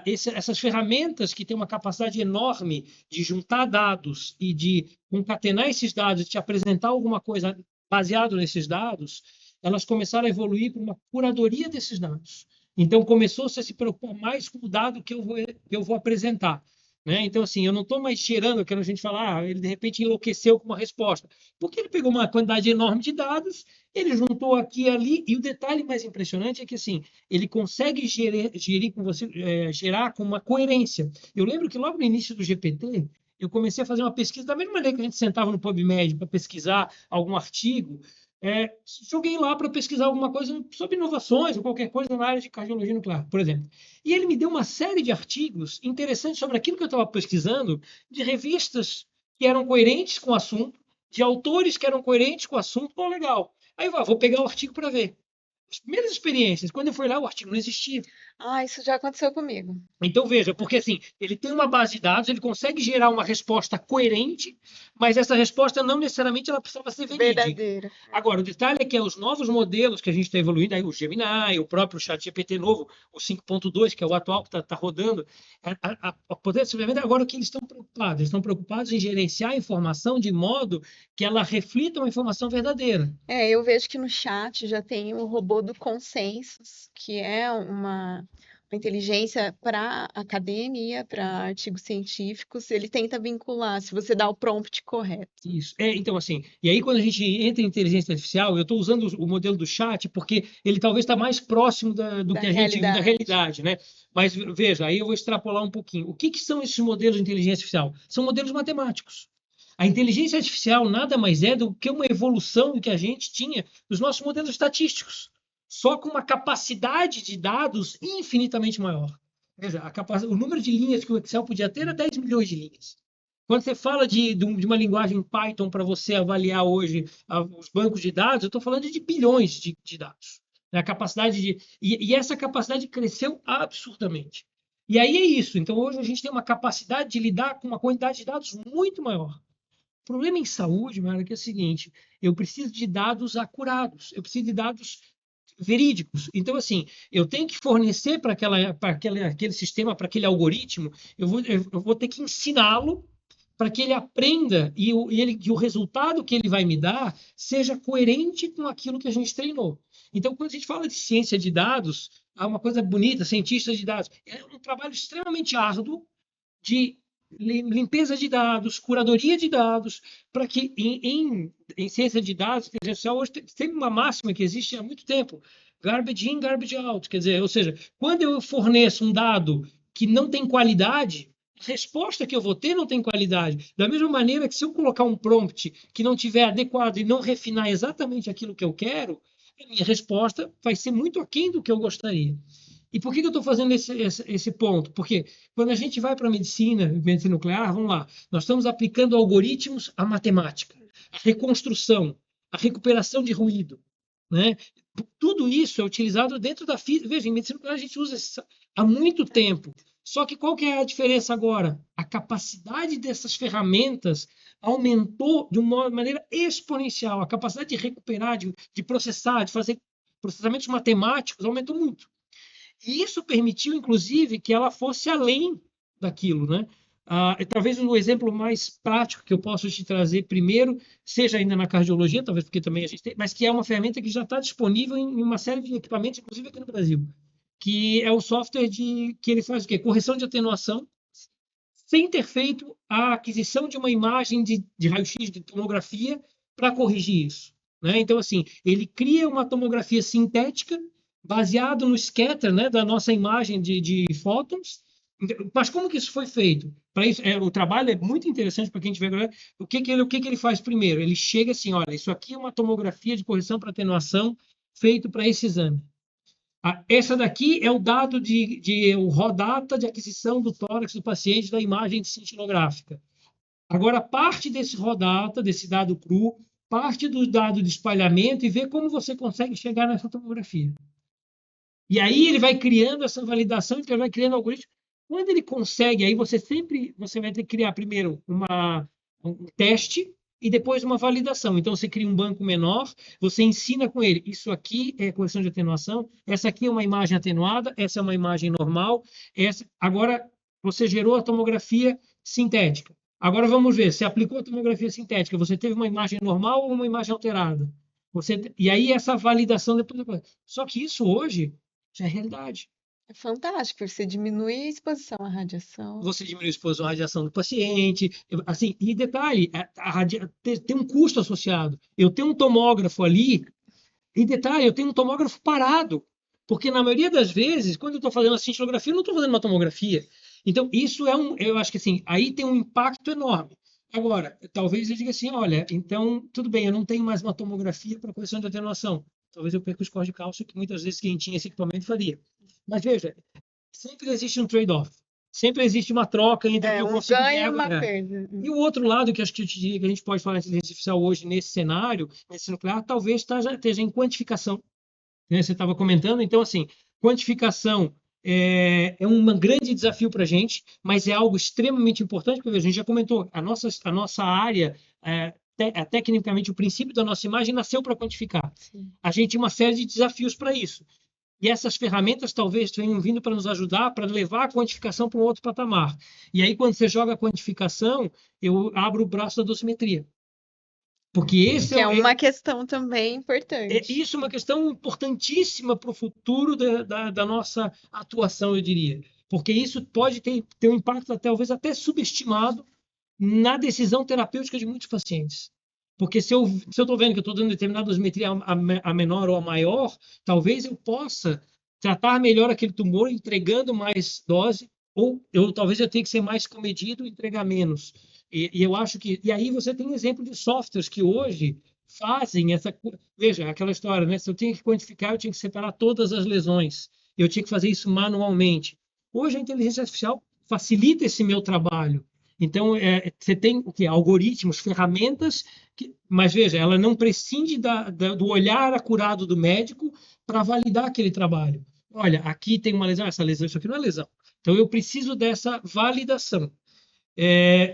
essas ferramentas que têm uma capacidade enorme de juntar dados e de concatenar esses dados, de te apresentar alguma coisa baseado nesses dados, elas começaram a evoluir para uma curadoria desses dados. Então, começou-se a se preocupar mais com o dado que eu vou apresentar, né? Então, assim, eu não estou mais gerando, quando a gente fala, ele de repente enlouqueceu com uma resposta, porque ele pegou uma quantidade enorme de dados, ele juntou aqui e ali, e o detalhe mais impressionante é que, assim, ele consegue gerir com você, gerar com uma coerência. Eu lembro que logo no início do GPT, eu comecei a fazer uma pesquisa, da mesma maneira que a gente sentava no PubMed para pesquisar algum artigo, joguei lá para pesquisar alguma coisa sobre inovações ou qualquer coisa na área de cardiologia nuclear, por exemplo. E ele me deu uma série de artigos interessantes sobre aquilo que eu estava pesquisando, de revistas que eram coerentes com o assunto, de autores que eram coerentes com o assunto. Pô, legal. Aí eu vou pegar o artigo para ver. As primeiras experiências, quando eu fui lá, o artigo não existia. Isso já aconteceu comigo. Então, veja, porque assim, ele tem uma base de dados, ele consegue gerar uma resposta coerente, mas essa resposta não necessariamente ela precisava ser Verdadeira. Agora, o detalhe é que os novos modelos que a gente está evoluindo, aí o Gemini, o próprio ChatGPT novo, o 5.2, que é o atual que está rodando, a potência suplementar, agora o que eles estão preocupados? Eles estão preocupados em gerenciar a informação de modo que ela reflita uma informação verdadeira. Eu vejo que no chat já tem o robô do consensus, que é uma inteligência para academia, para artigos científicos, ele tenta vincular, se você dá o prompt correto. Isso. Então, assim, e aí quando a gente entra em inteligência artificial, eu estou usando o modelo do chat porque ele talvez está mais próximo do que a gente vive da realidade, né? Mas veja, aí eu vou extrapolar um pouquinho. O que são esses modelos de inteligência artificial? São modelos matemáticos. A inteligência artificial nada mais é do que uma evolução do que a gente tinha dos nossos modelos estatísticos, só com uma capacidade de dados infinitamente maior. Veja, o número de linhas que o Excel podia ter era 10 milhões de linhas. Quando você fala de uma linguagem Python para você avaliar hoje os bancos de dados, eu estou falando de bilhões de dados. A capacidade e essa capacidade cresceu absurdamente. E aí é isso. Então, hoje a gente tem uma capacidade de lidar com uma quantidade de dados muito maior. O problema em saúde, Mara, é que é o seguinte: eu preciso de dados acurados, eu preciso de dados verídicos. Então, assim, eu tenho que fornecer para aquele sistema, para aquele algoritmo, eu vou ter que ensiná-lo para que ele aprenda e o resultado que ele vai me dar seja coerente com aquilo que a gente treinou. Então, quando a gente fala de ciência de dados, há uma coisa bonita, cientistas de dados. É um trabalho extremamente árduo de limpeza de dados, curadoria de dados, para que em ciência de dados, inteligência artificial, hoje tem uma máxima que existe há muito tempo, garbage in, garbage out, quer dizer, ou seja, quando eu forneço um dado que não tem qualidade, a resposta que eu vou ter não tem qualidade. Da mesma maneira que se eu colocar um prompt que não tiver adequado e não refinar exatamente aquilo que eu quero, a minha resposta vai ser muito aquém do que eu gostaria. E por que eu estou fazendo esse ponto? Porque quando a gente vai para a medicina nuclear, vamos lá, nós estamos aplicando algoritmos à matemática, à reconstrução, à recuperação de ruído, né? Tudo isso é utilizado dentro da física. Veja, em medicina nuclear a gente usa isso há muito tempo. Só que qual que é a diferença agora? A capacidade dessas ferramentas aumentou de uma maneira exponencial. A capacidade de recuperar, de processar, de fazer processamentos matemáticos aumentou muito. E isso permitiu, inclusive, que ela fosse além daquilo, né? Talvez o exemplo mais prático que eu posso te trazer primeiro seja ainda na cardiologia, talvez porque também a gente tem, mas que é uma ferramenta que já está disponível em uma série de equipamentos, inclusive aqui no Brasil, que é o software que ele faz o quê? Correção de atenuação, sem ter feito a aquisição de uma imagem de raio-x, de tomografia, para corrigir isso, né? Então, assim, ele cria uma tomografia sintética baseado no scatter, né, da nossa imagem de fótons. Mas como que isso foi feito? Para isso, o trabalho é muito interessante para quem tiver agora. O que que ele faz primeiro? Ele chega assim, olha, isso aqui é uma tomografia de correção para atenuação feito para esse exame. Essa daqui é o dado o raw data de aquisição do tórax do paciente da imagem cintilográfica. Agora, parte desse raw data, desse dado cru, parte do dado de espalhamento e vê como você consegue chegar nessa tomografia. E aí ele vai criando essa validação, ele vai criando algoritmo. Quando ele consegue, aí você vai ter que criar primeiro um teste e depois uma validação. Então você cria um banco menor, você ensina com ele, isso aqui é correção de atenuação, essa aqui é uma imagem atenuada, essa é uma imagem normal, agora você gerou a tomografia sintética. Agora vamos ver, você aplicou a tomografia sintética, você teve uma imagem normal ou uma imagem alterada? E aí essa validação depois. Só que isso hoje já é realidade. É fantástico, você diminui a exposição à radiação. Você diminui a exposição à radiação do paciente. Assim, e detalhe, tem um custo associado. Eu tenho um tomógrafo ali, e detalhe, eu tenho um tomógrafo parado. Porque na maioria das vezes, quando eu estou fazendo a cintilografia, eu não estou fazendo uma tomografia. Então, isso eu acho que assim, aí tem um impacto enorme. Agora, talvez eu diga assim, olha, então, tudo bem, eu não tenho mais uma tomografia para correção de atenuação. Talvez eu perca o score de cálcio que muitas vezes quem tinha esse equipamento faria. Mas veja, sempre existe um trade-off. Sempre existe uma troca entre o que eu consigo ganho e uma perda. E o outro lado que acho que eu te diria que a gente pode falar de inteligência artificial hoje nesse cenário, nesse nuclear, talvez esteja em quantificação. Né? Você estava comentando, então assim, quantificação é um grande desafio para a gente, mas é algo extremamente importante, porque a gente já comentou, a nossa área, tecnicamente, o princípio da nossa imagem nasceu para quantificar. Sim. A gente tem uma série de desafios para isso. E essas ferramentas talvez tenham vindo para nos ajudar para levar a quantificação para um outro patamar. E aí, quando você joga a quantificação, eu abro o braço da dosimetria. Porque esse que é uma questão também importante. Isso é uma questão importantíssima para o futuro da nossa atuação, eu diria. Porque isso pode ter um impacto talvez até subestimado na decisão terapêutica de muitos pacientes. Porque se eu estou vendo que eu estou dando determinada dosimetria a menor ou a maior, talvez eu possa tratar melhor aquele tumor entregando mais dose, ou talvez eu tenha que ser mais comedido e entregar menos. E eu acho que. E aí você tem exemplo de softwares que hoje fazem essa. Veja, aquela história, né? Se eu tinha que quantificar, eu tinha que separar todas as lesões. Eu tinha que fazer isso manualmente. Hoje a inteligência artificial facilita esse meu trabalho. Então, você tem o quê? Algoritmos, ferramentas, mas veja, ela não prescinde do olhar acurado do médico para validar aquele trabalho. Olha, aqui tem uma lesão, essa lesão, isso aqui não é lesão. Então, eu preciso dessa validação.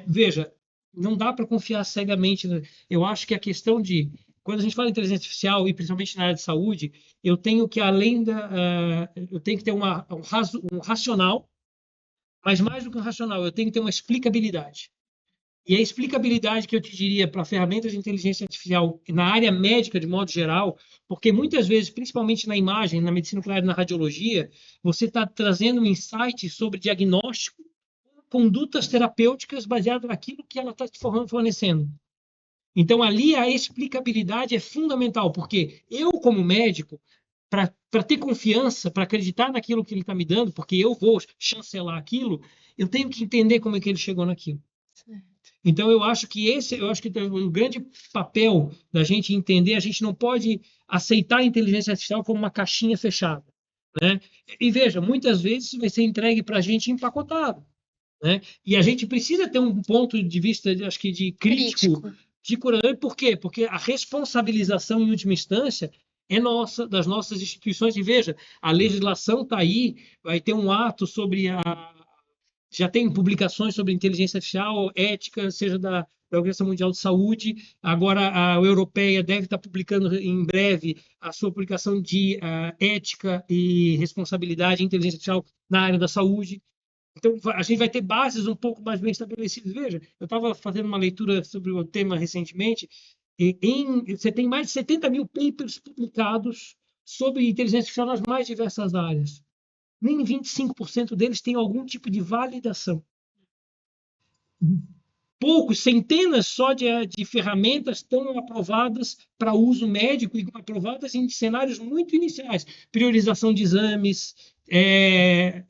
Veja, não dá para confiar cegamente. Eu acho que a questão de, quando a gente fala em inteligência artificial, e principalmente na área de saúde, eu tenho que, eu tenho que ter um racional, mas mais do que um racional, eu tenho que ter uma explicabilidade. E a explicabilidade que eu te diria para ferramentas de inteligência artificial na área médica, de modo geral, porque muitas vezes, principalmente na imagem, na medicina nuclear e na radiologia, você está trazendo um insight sobre diagnóstico, condutas terapêuticas baseadas naquilo que ela está te fornecendo. Então, ali a explicabilidade é fundamental, porque eu, como médico, para ter confiança, para acreditar naquilo que ele está me dando, porque eu vou chancelar aquilo, eu tenho que entender como é que ele chegou naquilo. Então, eu acho que o grande papel da gente entender, a gente não pode aceitar a inteligência artificial como uma caixinha fechada, né? E veja, muitas vezes isso vai ser entregue para a gente empacotado, né? E a gente precisa ter um ponto de vista, acho que de crítico, de curador. Por quê? Porque a responsabilização, em última instância, é nossa, das nossas instituições. E veja, a legislação está aí, vai ter um ato sobre já tem publicações sobre inteligência artificial, ética, seja da Organização Mundial de Saúde. Agora, a europeia deve estar publicando em breve a sua publicação de ética e responsabilidade em inteligência artificial na área da saúde. Então, a gente vai ter bases um pouco mais bem estabelecidas. Veja, eu estava fazendo uma leitura sobre o tema recentemente, você tem mais de 70 mil papers publicados sobre inteligência artificial nas mais diversas áreas. Nem 25% deles têm algum tipo de validação. Poucos, centenas só de ferramentas estão aprovadas para uso médico e aprovadas em cenários muito iniciais. Priorização de exames,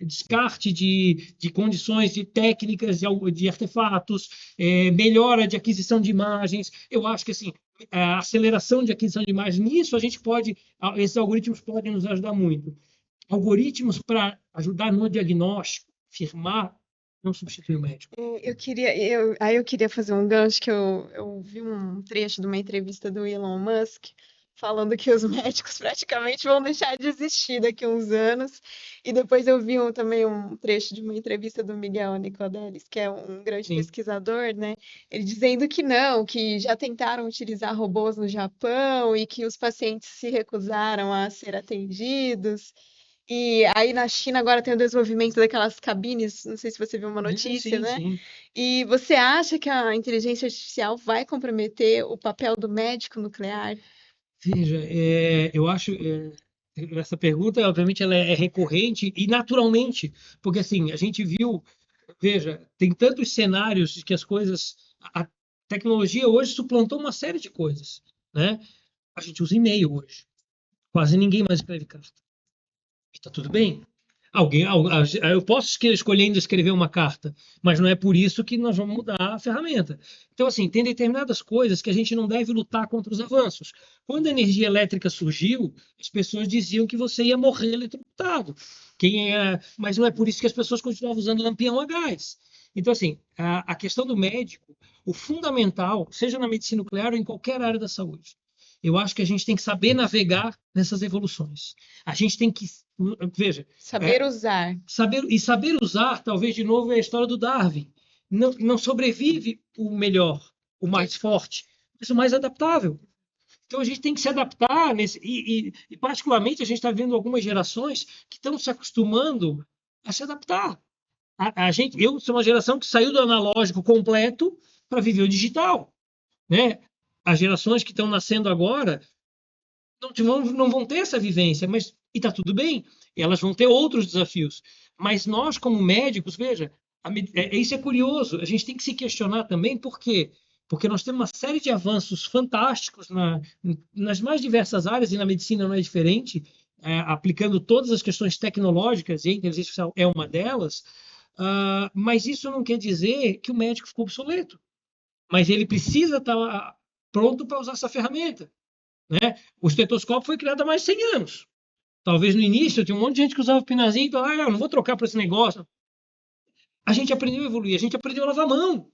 descarte de condições de técnicas de artefatos, melhora de aquisição de imagens. Eu acho que assim, a aceleração de aquisição de imagens, nisso esses algoritmos podem nos ajudar muito. Algoritmos para ajudar no diagnóstico, firmar, não substitui o médico. Aí eu queria fazer um gancho que eu vi um trecho de uma entrevista do Elon Musk falando que os médicos praticamente vão deixar de existir daqui a uns anos. E depois eu vi também um trecho de uma entrevista do Miguel Nicodelis, que é um grande Sim. pesquisador, né? Ele dizendo que não, que já tentaram utilizar robôs no Japão e que os pacientes se recusaram a ser atendidos. E aí na China agora tem o desenvolvimento daquelas cabines, não sei se você viu uma notícia, Sim, né? sim. E você acha que a inteligência artificial vai comprometer o papel do médico nuclear? Veja, eu acho essa pergunta, obviamente, ela é recorrente e naturalmente, porque assim a gente viu, veja, tem tantos cenários de que a tecnologia hoje suplantou uma série de coisas, né? A gente usa e-mail hoje, quase ninguém mais escreve carta. Está tudo bem. Eu posso escolher ainda escrever uma carta, mas não é por isso que nós vamos mudar a ferramenta. Então, assim, tem determinadas coisas que a gente não deve lutar contra os avanços. Quando a energia elétrica surgiu, as pessoas diziam que você ia morrer eletrocutado. Mas não é por isso que as pessoas continuavam usando lampião a gás. Então, assim, a questão do médico, o fundamental, seja na medicina nuclear ou em qualquer área da saúde, eu acho que a gente tem que saber navegar nessas evoluções. A gente tem que, veja, Saber usar. saber usar, talvez de novo é a história do Darwin. Não sobrevive o melhor, o mais forte, mas o mais adaptável. Então a gente tem que se adaptar e particularmente a gente está vendo algumas gerações que estão se acostumando a se adaptar. Eu sou uma geração que saiu do analógico completo para viver o digital, né? As gerações que estão nascendo agora não vão ter essa vivência, mas e está tudo bem, elas vão ter outros desafios. Mas nós, como médicos, veja, isso é curioso, a gente tem que se questionar também por quê? Porque nós temos uma série de avanços fantásticos nas mais diversas áreas, e na medicina não é diferente, aplicando todas as questões tecnológicas, e a inteligência artificial é uma delas, mas isso não quer dizer que o médico ficou obsoleto. mas ele precisa estar pronto para usar essa ferramenta, né? O estetoscópio foi criado há mais de 100 anos. Talvez no início tinha um monte de gente que usava o pinazinho e falava, eu não vou trocar para esse negócio. A gente aprendeu a evoluir, a gente aprendeu a lavar a mão.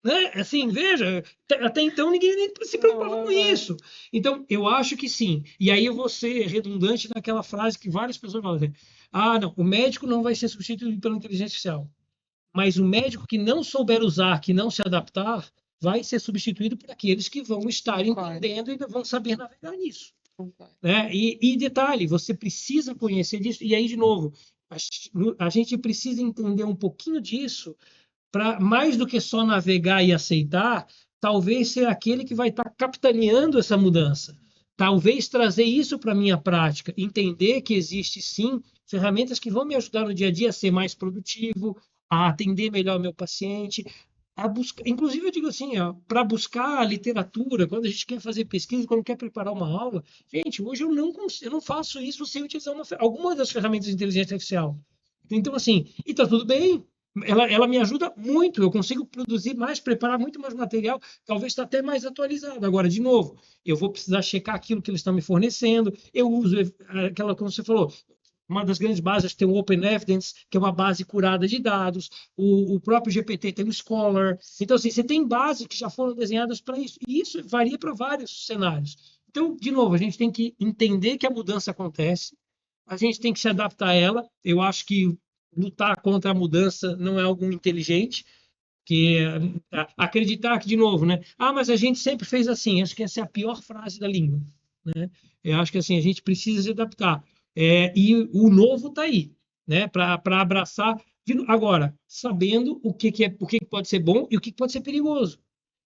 Né? Assim, veja, até então ninguém nem se preocupava com isso. Então, eu acho que sim. E aí eu vou ser redundante naquela frase que várias pessoas falam assim, não, o médico não vai ser substituído pela inteligência artificial. Mas o médico que não souber usar, que não se adaptar, vai ser substituído por aqueles que vão estar entendendo e vão saber navegar nisso. Né? E detalhe, você precisa conhecer disso. E aí, de novo, a gente precisa entender um pouquinho disso para, mais do que só navegar e aceitar, talvez ser aquele que vai estar capitaneando essa mudança. Talvez trazer isso para a minha prática, entender que existe sim ferramentas que vão me ajudar no dia a dia a ser mais produtivo, a atender melhor meu paciente, a buscar, inclusive eu digo assim, para buscar a literatura, quando a gente quer fazer pesquisa, quando quer preparar uma aula, gente, hoje eu não faço isso sem utilizar alguma das ferramentas de inteligência artificial. Então, assim, e tá tudo bem, ela me ajuda muito, eu consigo produzir mais, preparar muito mais material, talvez está até mais atualizado. Agora, de novo, eu vou precisar checar aquilo que eles estão me fornecendo, eu uso aquela, como você falou, uma das grandes bases tem o Open Evidence, que é uma base curada de dados, o próprio GPT tem o Scholar. Então, assim, você tem bases que já foram desenhadas para isso, e isso varia para vários cenários. Então, de novo, a gente tem que entender que a mudança acontece, a gente tem que se adaptar a ela. Eu acho que lutar contra a mudança não é algo inteligente, que acreditar que, de novo, né? Mas a gente sempre fez assim. Acho que essa é a pior frase da língua, né? Eu acho que assim a gente precisa se adaptar. E o novo está aí, né? Para abraçar. Agora, sabendo o que pode ser bom e o que pode ser perigoso,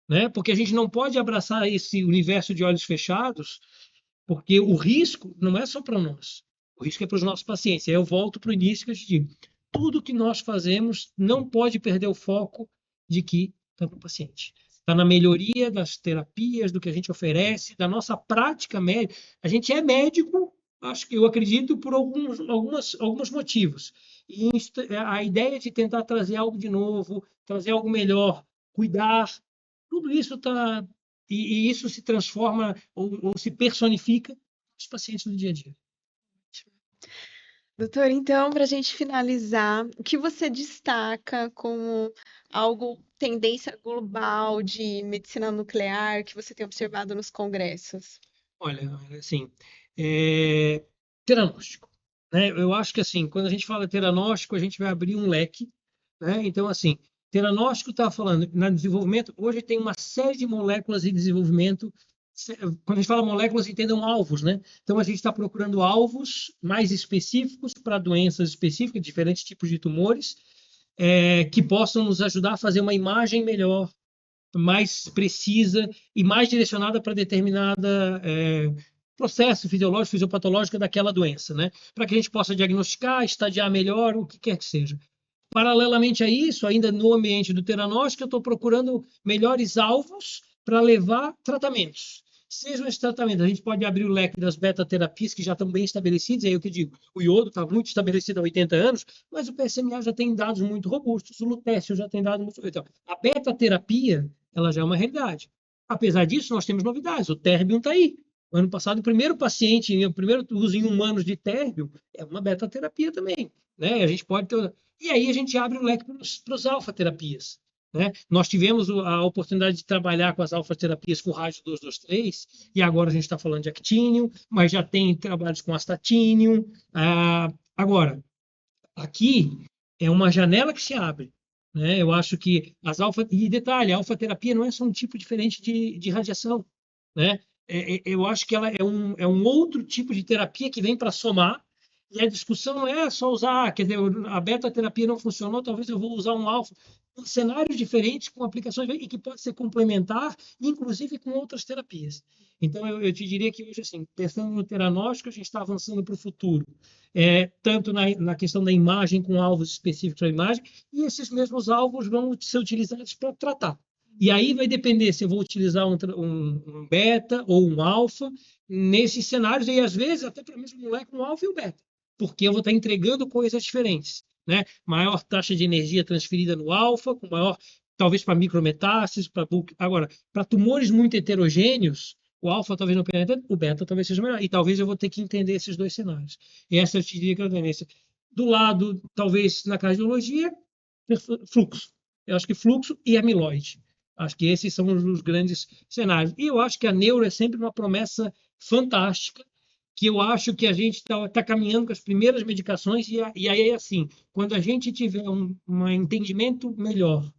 né? Porque a gente não pode abraçar esse universo de olhos fechados, porque o risco não é só para nós. O risco é para os nossos pacientes. Aí eu volto para o início que eu te digo. Tudo que nós fazemos não pode perder o foco de que está no paciente. Está na melhoria das terapias, do que a gente oferece, da nossa prática médica. A gente é médico, acho que eu acredito, por alguns motivos. E a ideia de tentar trazer algo de novo, trazer algo melhor, cuidar, tudo isso está. E isso se transforma ou se personifica nos pacientes do dia a dia. Doutor, então, para a gente finalizar, o que você destaca como algo tendência global de medicina nuclear que você tem observado nos congressos? Olha, assim, é, teranóstico, né? Eu acho que assim, quando a gente fala teranóstico, a gente vai abrir um leque, né? Então, assim, teranóstico está falando no desenvolvimento. Hoje tem uma série de moléculas em desenvolvimento. Quando a gente fala moléculas, entendam alvos, né? Então, a gente está procurando alvos mais específicos para doenças específicas, diferentes tipos de tumores, que possam nos ajudar a fazer uma imagem melhor, mais precisa e mais direcionada para determinada processo fisiológico, fisiopatológico daquela doença, né? Para que a gente possa diagnosticar, estadiar melhor, o que quer que seja. Paralelamente a isso, ainda no ambiente do teranóstico, eu estou procurando melhores alvos para levar tratamentos. Sejam esses tratamentos, a gente pode abrir o leque das beta-terapias que já estão bem estabelecidas, aí eu que digo, o iodo está muito estabelecido há 80 anos, mas o PSMA já tem dados muito robustos, o lutécio já tem dados muito... Então, a beta-terapia, ela já é uma realidade. Apesar disso, nós temos novidades, o Terbium está aí. No ano passado, o primeiro paciente, o primeiro uso em humanos de Terbium é uma beta-terapia também. Né? A gente pode ter... E aí a gente abre o leque para os alfa-terapias. Né? Nós tivemos a oportunidade de trabalhar com as alfa-terapias com rádio 223, e agora a gente está falando de actinium, mas já tem trabalhos com astatinium. Agora, aqui é uma janela que se abre. Né? Eu acho que as alfa... E detalhe, a alfa-terapia não é só um tipo diferente de radiação. Né? Eu acho que ela é um outro tipo de terapia que vem para somar, e a discussão não é só usar, quer dizer, a beta-terapia não funcionou, talvez eu vou usar um alfa. Em cenários diferentes, com aplicações e que pode ser complementar, inclusive com outras terapias. Então, eu te diria que hoje, assim, pensando no teranóstico, a gente está avançando para o futuro. Tanto na questão da imagem, com alvos específicos da imagem, e esses mesmos alvos vão ser utilizados para tratar. E aí vai depender se eu vou utilizar um beta ou um alfa nesses cenários, e às vezes até para a mesma molécula, um alfa e um beta, porque eu vou estar entregando coisas diferentes. Né? Maior taxa de energia transferida no alfa, com maior talvez para micrometástases, agora, para tumores muito heterogêneos, o alfa talvez não penetre, o beta talvez seja melhor. E talvez eu vou ter que entender esses dois cenários. E essa eu te diria que é a tendência. Do lado, talvez na cardiologia, fluxo. Eu acho que fluxo e amiloide. Acho que esses são os grandes cenários. E eu acho que a neuro é sempre uma promessa fantástica, que eu acho que a gente está caminhando com as primeiras medicações, e aí é assim, quando a gente tiver um entendimento melhor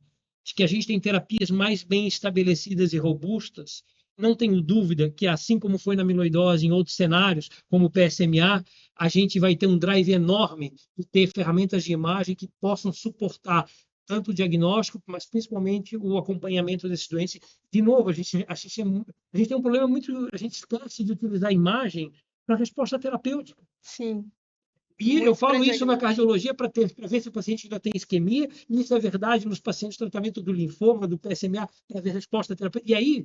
de que a gente tem terapias mais bem estabelecidas e robustas, não tenho dúvida que, assim como foi na amiloidose, em outros cenários, como o PSMA, a gente vai ter um drive enorme de ter ferramentas de imagem que possam suportar tanto o diagnóstico, mas principalmente o acompanhamento desses doentes. De novo, a gente tem um problema muito... A gente esquece de utilizar a imagem para resposta terapêutica. Sim, E eu muito falo isso na diagnóstico. cardiologia para ver se o paciente ainda tem isquemia, e isso é verdade nos pacientes de tratamento do linfoma, do PSMA, para ver resposta terapêutica. E aí,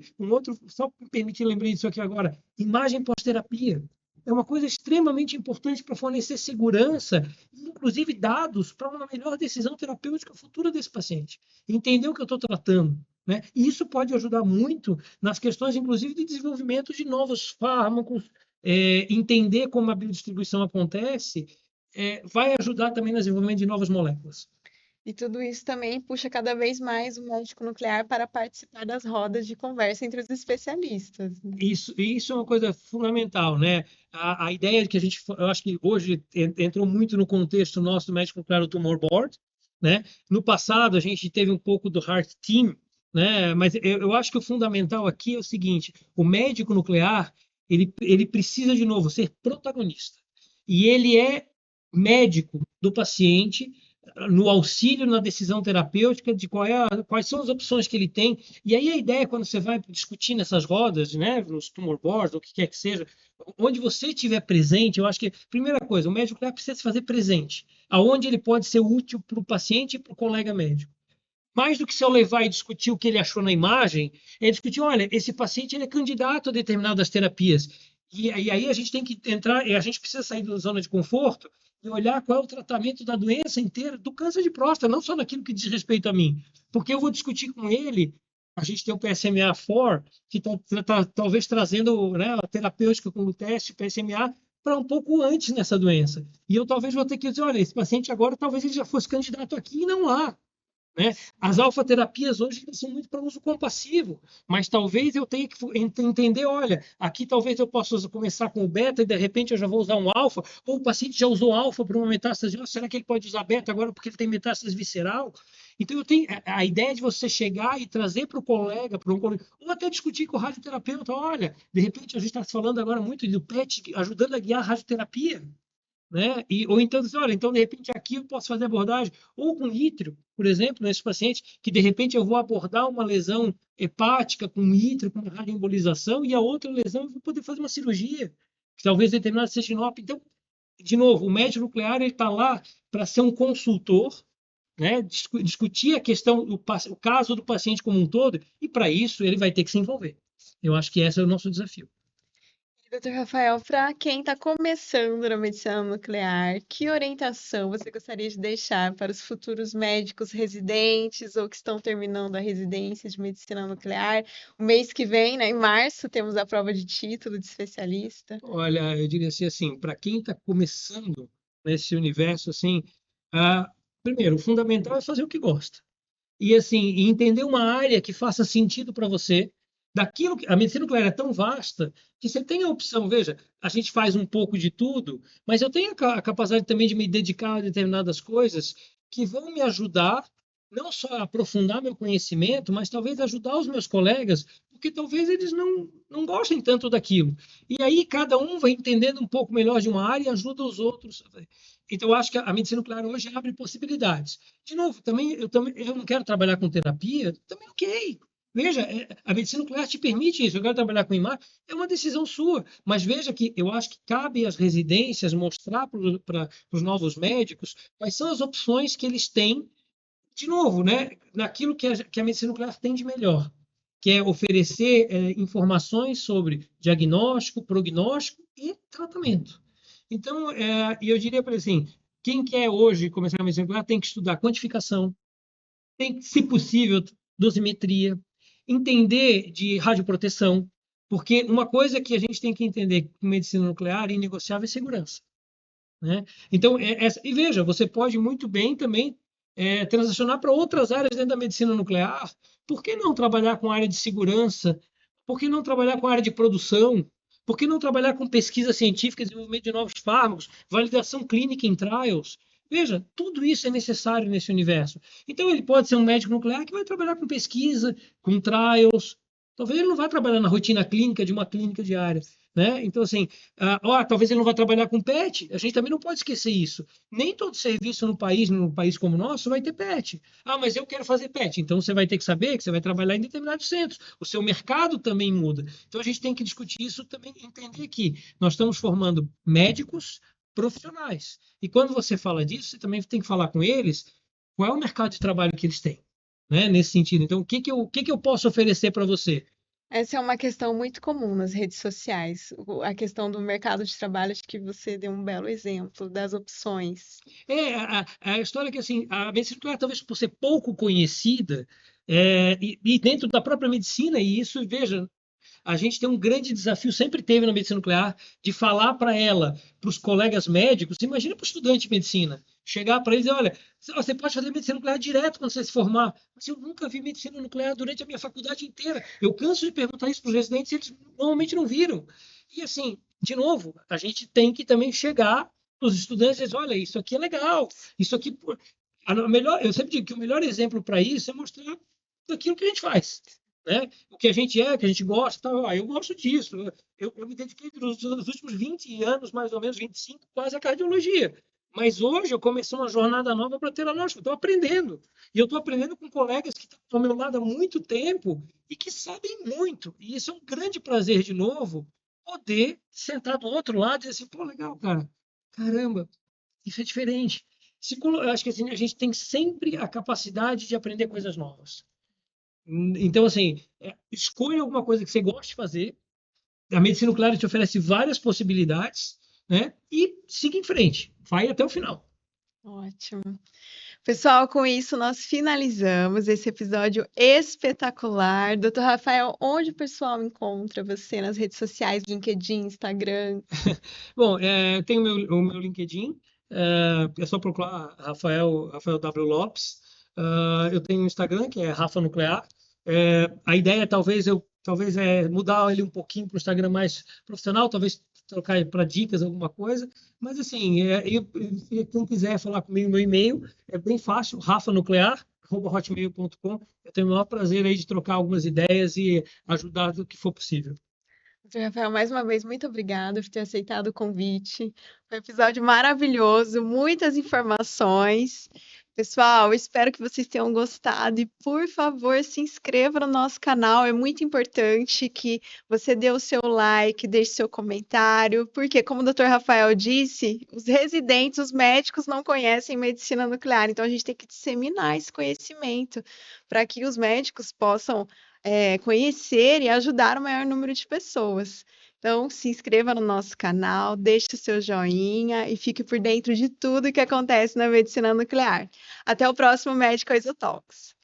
só me permitir lembrar disso aqui agora, imagem pós-terapia. É uma coisa extremamente importante para fornecer segurança, inclusive dados para uma melhor decisão terapêutica futura desse paciente. Entender o que eu estou tratando. Né? E isso pode ajudar muito nas questões, inclusive, de desenvolvimento de novos fármacos, entender como a biodistribuição acontece, vai ajudar também no desenvolvimento de novas moléculas. E tudo isso também puxa cada vez mais o médico nuclear para participar das rodas de conversa entre os especialistas, né? Isso é uma coisa fundamental, né? A ideia de que eu acho que hoje entrou muito no contexto nosso do médico nuclear, o Tumor Board, né? No passado a gente teve um pouco do Heart Team, né? Mas eu acho que o fundamental aqui é o seguinte: o médico nuclear ele precisa de novo ser protagonista, e ele é médico do paciente no auxílio na decisão terapêutica de quais são as opções que ele tem. E aí a ideia, quando você vai discutir nessas rodas, né, nos tumor boards, ou o que quer que seja, onde você estiver presente, eu acho que, primeira coisa, o médico precisa se fazer presente, aonde ele pode ser útil para o paciente e para o colega médico. Mais do que se eu levar e discutir o que ele achou na imagem, é discutir, olha, esse paciente ele é candidato a determinadas terapias. E aí a gente tem que entrar, e a gente precisa sair da zona de conforto e olhar qual é o tratamento da doença inteira, do câncer de próstata, não só naquilo que diz respeito a mim. Porque eu vou discutir com ele, a gente tem o PSMA-4, que está talvez trazendo, né, a terapêutica com o teste PSMA para um pouco antes nessa doença. E eu talvez vou ter que dizer, olha, esse paciente agora talvez ele já fosse candidato aqui e não há. Né? As alfa-terapias hoje são muito para uso compassivo, mas talvez eu tenha que entender, olha, aqui talvez eu possa começar com o beta e de repente eu já vou usar um alfa, ou o paciente já usou alfa para uma metástase, será que ele pode usar beta agora porque ele tem metástase visceral? Então eu tenho a ideia de você chegar e trazer para o colega, ou até discutir com o radioterapeuta, olha, de repente a gente está falando agora muito do PET ajudando a guiar a radioterapia. Né? Ou então, olha, então de repente aqui eu posso fazer abordagem, ou com ítrio, por exemplo, nesse paciente, que de repente eu vou abordar uma lesão hepática com ítrio, com uma radioembolização, e a outra lesão eu vou poder fazer uma cirurgia, que talvez determinada seja inópia. Então, de novo, o médico nuclear ele está lá para ser um consultor, né? Discutir a questão, o caso do paciente como um todo, e para isso ele vai ter que se envolver. Eu acho que esse é o nosso desafio. Doutor Rafael, para quem está começando na medicina nuclear, que orientação você gostaria de deixar para os futuros médicos residentes ou que estão terminando a residência de medicina nuclear? O mês que vem, né, em março, temos a prova de título de especialista. Olha, eu diria assim, para quem está começando nesse universo, assim, primeiro, o fundamental é fazer o que gosta. E assim, entender uma área que faça sentido para você. A medicina nuclear é tão vasta que você tem a opção, veja, a gente faz um pouco de tudo, mas eu tenho a capacidade também de me dedicar a determinadas coisas que vão me ajudar não só a aprofundar meu conhecimento, mas talvez ajudar os meus colegas, porque talvez eles não gostem tanto daquilo. E aí cada um vai entendendo um pouco melhor de uma área e ajuda os outros. Então, eu acho que a medicina nuclear hoje abre possibilidades. De novo, eu não quero trabalhar com terapia, também ok. Veja, a medicina nuclear te permite isso. Eu quero trabalhar com imagem, é uma decisão sua. Mas veja que eu acho que cabe às residências mostrar para os novos médicos quais são as opções que eles têm, de novo, né, naquilo que a medicina nuclear tem de melhor, que é oferecer informações sobre diagnóstico, prognóstico e tratamento. Então, eu diria para assim, quem quer hoje começar a medicina nuclear tem que estudar quantificação, tem que, se possível, dosimetria, entender de radioproteção, porque uma coisa que a gente tem que entender com medicina nuclear inegociável é segurança, né? Então, e veja, você pode muito bem também transacionar para outras áreas dentro da medicina nuclear. Por que não trabalhar com a área de segurança? Por que não trabalhar com a área de produção? Por que não trabalhar com pesquisa científica, desenvolvimento de novos fármacos, validação clínica em trials? Veja, tudo isso é necessário nesse universo. Então, ele pode ser um médico nuclear que vai trabalhar com pesquisa, com trials. Talvez ele não vá trabalhar na rotina clínica de uma clínica diária, né? Então, assim, talvez ele não vá trabalhar com PET. A gente também não pode esquecer isso. Nem todo serviço num país como o nosso, vai ter PET. Ah, mas eu quero fazer PET. Então, você vai ter que saber que você vai trabalhar em determinados centros. O seu mercado também muda. Então, a gente tem que discutir isso também, entender que nós estamos formando médicos profissionais. E quando você fala disso, você também tem que falar com eles qual é o mercado de trabalho que eles têm, né? Nesse sentido. Então, o que que eu posso oferecer para você? Essa é uma questão muito comum nas redes sociais. A questão do mercado de trabalho, acho que você deu um belo exemplo das opções. A história é que assim, a medicina nuclear, talvez por ser pouco conhecida, e dentro da própria medicina, e isso, veja, a gente tem um grande desafio, sempre teve na medicina nuclear, de falar para ela, para os colegas médicos, imagina para o estudante de medicina, chegar para eles e dizer, olha, você pode fazer medicina nuclear direto quando você se formar, mas eu nunca vi medicina nuclear durante a minha faculdade inteira. Eu canso de perguntar isso para os residentes e eles normalmente não viram. E assim, de novo, a gente tem que também chegar para os estudantes e dizer, olha, isso aqui é legal, isso aqui... eu sempre digo que o melhor exemplo para isso é mostrar aquilo que a gente faz, né? O que a gente que a gente gosta, tal. Eu gosto disso. Eu me dediquei nos últimos 20 anos, mais ou menos 25, quase à cardiologia. Mas hoje eu comecei uma jornada nova para teranóstico. Estou aprendendo. E eu estou aprendendo com colegas que estão ao meu lado há muito tempo e que sabem muito. E isso é um grande prazer, de novo, poder sentar do outro lado e dizer assim, pô, legal, cara. Caramba, isso é diferente. Eu acho que assim, a gente tem sempre a capacidade de aprender coisas novas. Então, assim, escolha alguma coisa que você goste de fazer. A medicina nuclear te oferece várias possibilidades, né? E siga em frente. Vai até o final. Ótimo. Pessoal, com isso nós finalizamos esse episódio espetacular. Doutor Rafael, onde o pessoal encontra você nas redes sociais, LinkedIn, Instagram? Bom, eu tenho o meu LinkedIn. É só procurar Rafael W. Lopes. Eu tenho o Instagram, que é Rafa Nuclear. A ideia é talvez mudar ele um pouquinho para o Instagram mais profissional, talvez trocar para dicas, alguma coisa. Mas assim, quem quiser falar comigo, meu e-mail é bem fácil, rafanuclear@hotmail.com. Eu tenho o maior prazer aí de trocar algumas ideias e ajudar do que for possível. Doutor Rafael, mais uma vez, muito obrigada por ter aceitado o convite. Foi um episódio maravilhoso, muitas informações. Pessoal, espero que vocês tenham gostado e, por favor, se inscreva no nosso canal. É muito importante que você dê o seu like, deixe seu comentário, porque, como o Dr. Rafael disse, os residentes, os médicos não conhecem medicina nuclear, então a gente tem que disseminar esse conhecimento para que os médicos possam conhecer e ajudar o maior número de pessoas. Então, se inscreva no nosso canal, deixe o seu joinha e fique por dentro de tudo que acontece na medicina nuclear. Até o próximo Medical Isotalks.